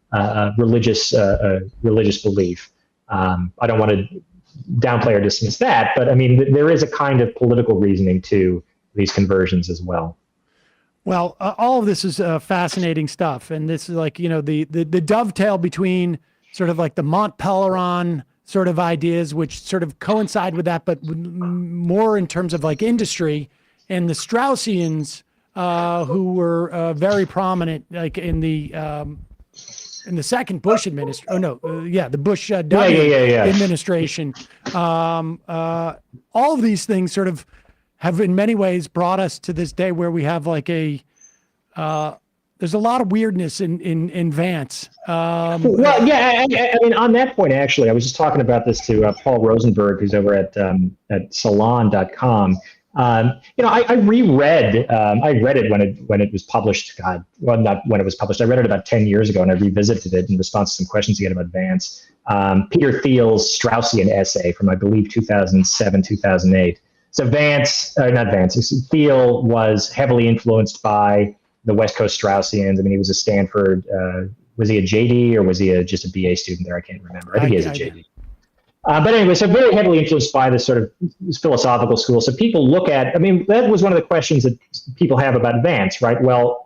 religious belief. I don't want to downplay or dismiss that, but there is a kind of political reasoning to these conversions as well. Well, all of this is fascinating stuff, and this is like the dovetail between sort of like the Mont Pelerin sort of ideas, which sort of coincide with that, but more in terms of like industry, and the Straussians, who were very prominent, like in the second Bush administration. The Bush W administration. All of these things sort of have, in many ways, brought us to this day where we have like there's a lot of weirdness in Vance. On that point, actually, I was just talking about this to Paul Rosenberg, who's over at Salon.com. I reread. I read it when it was published. Not when it was published. I read it about 10 years ago, and I revisited it in response to some questions he had about Vance. Peter Thiel's Straussian essay from, I believe, 2007, 2008. So Thiel was heavily influenced by the West Coast Straussians. He was a Stanford. Was he a JD or was he just a BA student there? I can't remember. I think he is a JD. But anyway, so very heavily influenced by this sort of philosophical school. So people look at, that was one of the questions that people have about Vance, right? Well,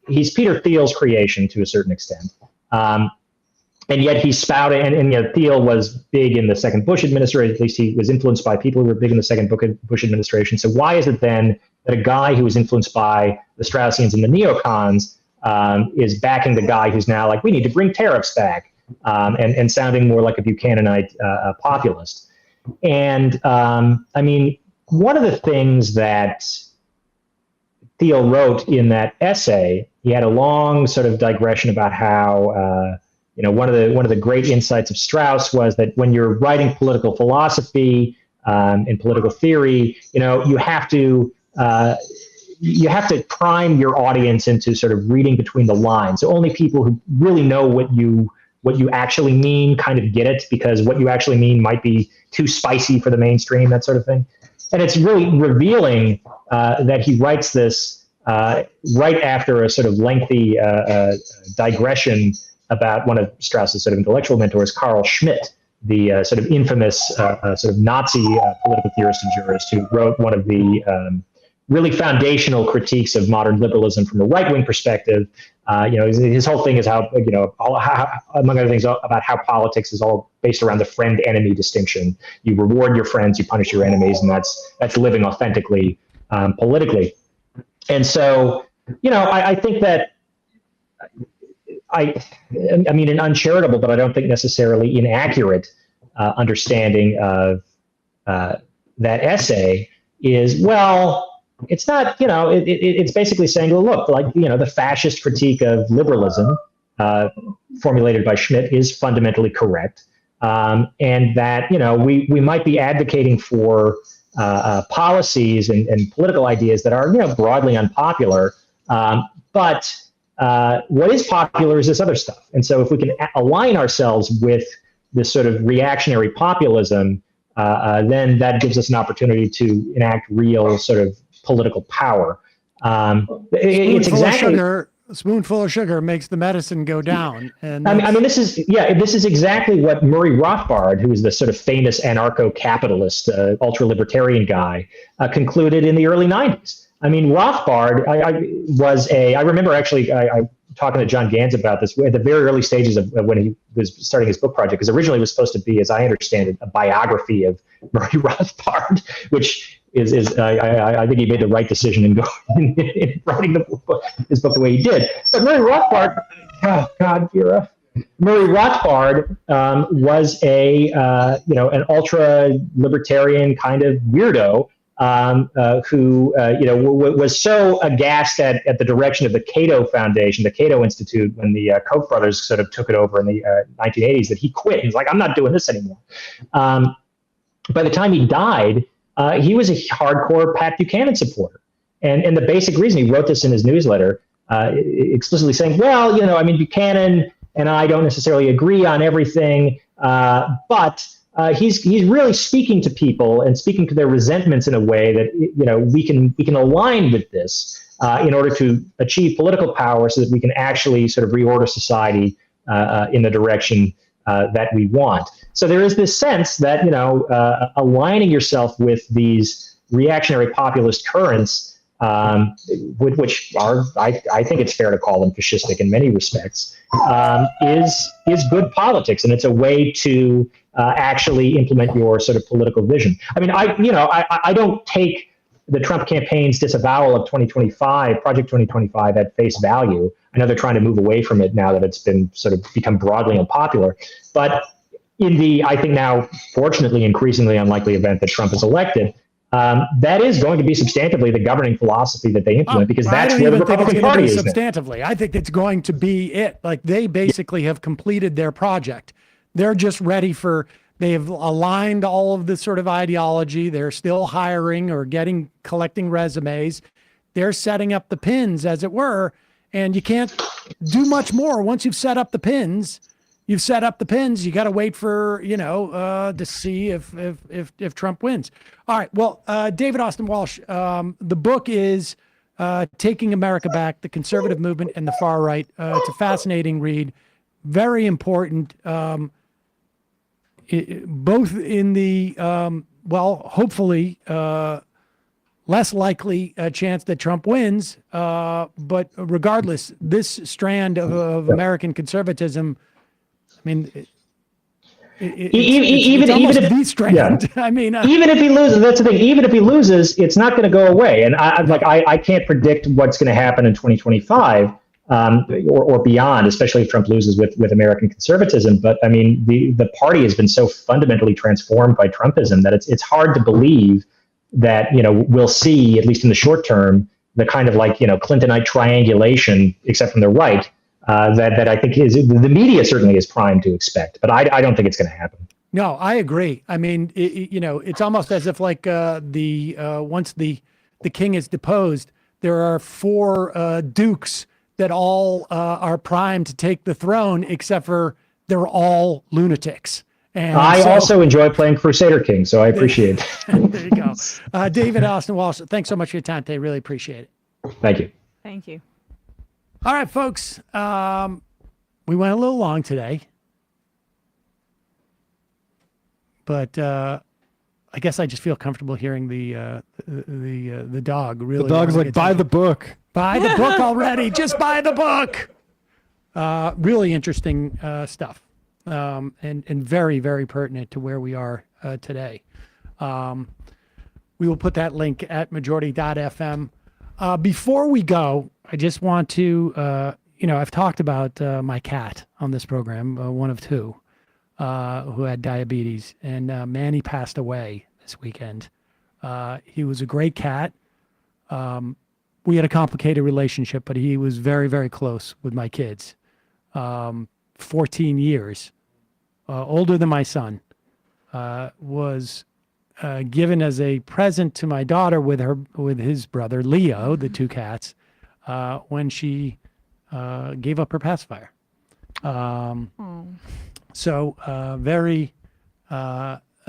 he's Peter Thiel's creation to a certain extent. And yet he's spouting, and Thiel was big in the second Bush administration. At least he was influenced by people who were big in the second Bush administration. So why is it then that a guy who was influenced by the Straussians and the neocons is backing the guy who's now like, we need to bring tariffs back? And sounding more like a Buchananite populist. And one of the things that Thiel wrote in that essay, he had a long sort of digression about how one of the great insights of Strauss was that when you're writing political philosophy and political theory, you have to prime your audience into sort of reading between the lines. So only people who really know what you what you actually mean, kind of get it, because what you actually mean might be too spicy for the mainstream, that sort of thing. And it's really revealing that he writes this right after a sort of lengthy digression about one of Strauss's sort of intellectual mentors, Carl Schmitt, the sort of infamous sort of Nazi political theorist and jurist who wrote one of the really foundational critiques of modern liberalism from a right-wing perspective. His whole thing is how, among other things, about how politics is all based around the friend-enemy distinction. You reward your friends, you punish your enemies, and that's living authentically politically. And so, I think that an uncharitable, but I don't think necessarily inaccurate understanding of that essay is, well, it's not, it's basically saying, well, look, the fascist critique of liberalism formulated by Schmitt is fundamentally correct. And that, we might be advocating for policies and political ideas that are, broadly unpopular. But what is popular is this other stuff. And so if we can align ourselves with this sort of reactionary populism, then that gives us an opportunity to enact real sort of political power. It's exactly a spoonful of sugar makes the medicine go down. And this is exactly what Murray Rothbard, who is the sort of famous anarcho-capitalist, ultra-libertarian guy, concluded in the early 90s. Rothbard, I remember actually, I talking to John Gans about this at the very early stages of when he was starting his book project, because originally it was supposed to be, as I understand it, a biography of Murray Rothbard, which is I think he made the right decision in going in writing his book the way he did. But Murray Rothbard, oh God, Vera. Murray Rothbard was an ultra libertarian kind of weirdo who was so aghast at the direction of the Cato Foundation, the Cato Institute, when the Koch brothers sort of took it over in the 1980s, that he quit. He's like, I'm not doing this anymore. By the time he died, he was a hardcore Pat Buchanan supporter. And the basic reason, he wrote this in his newsletter, explicitly saying, well, Buchanan and I don't necessarily agree on everything, but he's really speaking to people and speaking to their resentments in a way that we can align with this in order to achieve political power, so that we can actually sort of reorder society in the direction that we want. So there is this sense that aligning yourself with these reactionary populist currents, which are I think it's fair to call them fascistic in many respects, is good politics, and it's a way to actually implement your sort of political vision. I don't take the Trump campaign's disavowal of Project 2025 at face value. I know they're trying to move away from it now that it's been sort of become broadly unpopular. But in the, I think now, fortunately, increasingly unlikely event that Trump is elected, that is going to be substantively the governing philosophy that they implement, because that's where the Republican Party is. Substantively, I think it's going to be it. Like, they basically have completed their project. They're just ready for. They have aligned all of this sort of ideology. They're still hiring or collecting resumes. They're setting up the pins, as it were, and you can't do much more. Once you've set up the pins, You got to wait for, to see if Trump wins. All right. Well, David Austin Walsh, the book is Taking America Back, the Conservative Movement and the Far Right. It's a fascinating read, very important. Both in the, hopefully less likely chance that Trump wins. But regardless, this strand of American conservatism, even if he loses, that's the thing. Even if he loses, it's not going to go away. And I can't predict what's going to happen in 2025. Or beyond, especially if Trump loses with American conservatism. But the party has been so fundamentally transformed by Trumpism that it's hard to believe that we'll see, at least in the short term, the kind of Clintonite triangulation, except from the right, that I think the media certainly is primed to expect. But I don't think it's going to happen. No, I agree. It's almost as if once the king is deposed, there are four dukes that all are primed to take the throne, except for they're all lunatics. And I also enjoy playing Crusader King, so I appreciate it. There you go. David Austin Walsh, thanks so much for your time today. Really appreciate it. Thank you. Thank you. All right, folks. We went a little long today, but I guess I just feel comfortable hearing the dog. Really, The dog's like, buy the book. Buy the book already. Just buy the book. Really interesting stuff, and very, very pertinent to where we are today. We will put that link at majority.fm. Before we go, I just want to, I've talked about my cat on this program, one of two, who had diabetes, and Manny passed away this weekend. He was a great cat. We had a complicated relationship, but he was very, very close with my kids. 14 years, older than my son, was given as a present to my daughter with his brother Leo, the two cats, when she gave up her pacifier. So very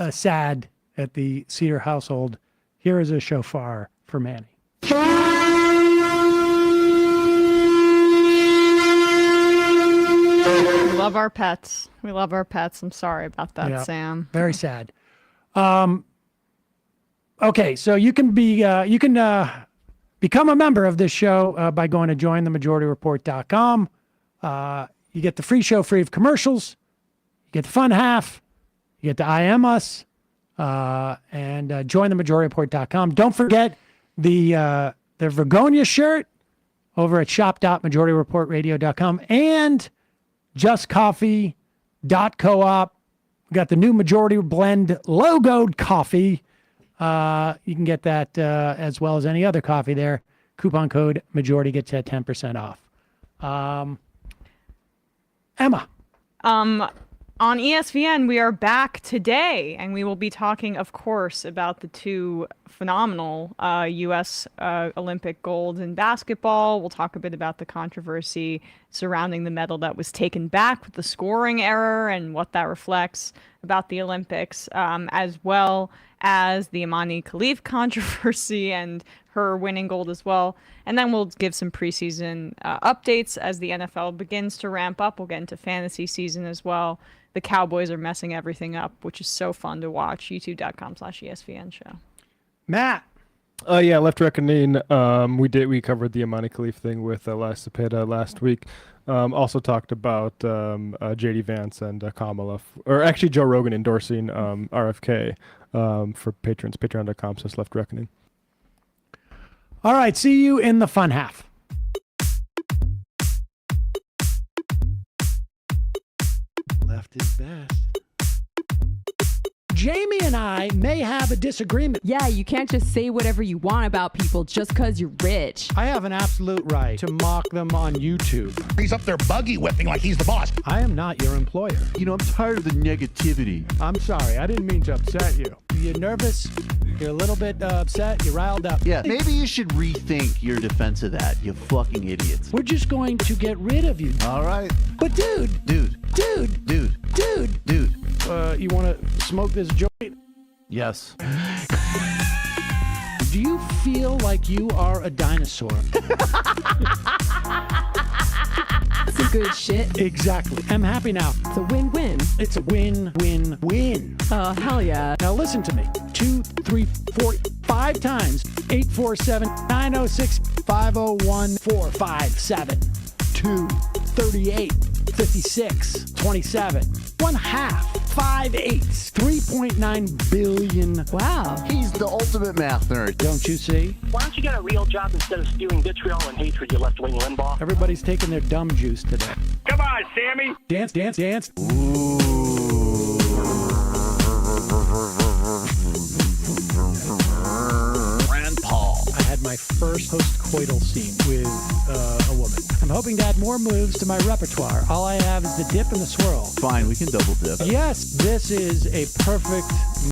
sad at the Seder household. Here is a shofar for Manny. We love our pets. We love our pets. I'm sorry about that, Yeah, Sam. very sad. Okay, so you can become a member of this show by going to jointhemajorityreport.com. You get the free show free of commercials. You get the fun half. You get to IM us. And jointhemajorityreport.com. Don't forget the Vergonia shirt over at shop.majorityreportradio.com and justcoffee.coop. We got the new Majority Blend logoed coffee. You can get that as well as any other coffee there. Coupon code Majority gets you at 10% off. Emma. On ESPN, we are back today, and we will be talking, of course, about the two phenomenal U.S. Olympic golds in basketball. We'll talk a bit about the controversy surrounding the medal that was taken back with the scoring error and what that reflects about the Olympics, as well as the Imani Khalif controversy and her winning gold as well. And then we'll give some preseason updates as the NFL begins to ramp up. We'll get into fantasy season as well. The Cowboys are messing everything up, which is so fun to watch. youtube.com/ESPN show. Matt. Yeah, Left Reckoning. We covered the Imani Khalif thing with Elias Cepeda last week. Also talked about JD Vance and Kamala, or actually Joe Rogan endorsing RFK for patrons. Patreon.com/Left Reckoning. All right, see you in the fun half. Left is best. Jamie and I may have a disagreement. Yeah, you can't just say whatever you want about people just because you're rich. I have an absolute right to mock them on YouTube. He's up there buggy whipping like he's the boss. I am not your employer. You know, I'm tired of the negativity. I'm sorry, I didn't mean to upset you. You're nervous, you're a little bit upset, you're riled up. Yeah, maybe you should rethink your defense of that, you fucking idiots. We're just going to get rid of you. All right. But dude. You want to smoke this joint? Yes. Do you feel like you are a dinosaur? Some good shit. Exactly. I'm happy now. It's a win-win. It's a win-win-win. Oh, hell yeah. Now listen to me. 2, 3, 4, 5 times. 847-906-501-457-238-56-27. 1/2. 5 eighths. 3.9 billion. Wow. He's the ultimate math nerd. Don't you see? Why don't you get a real job instead of spewing vitriol and hatred, you left-wing Limbaugh? Everybody's taking their dumb juice today. Come on, Sammy. Dance, dance, dance. Rand Paul. I had my first post-coital scene with a woman. I'm hoping to add more moves to my repertoire. All I have is the dip and the swirl. Fine, we can double dip. Yes, this is a perfect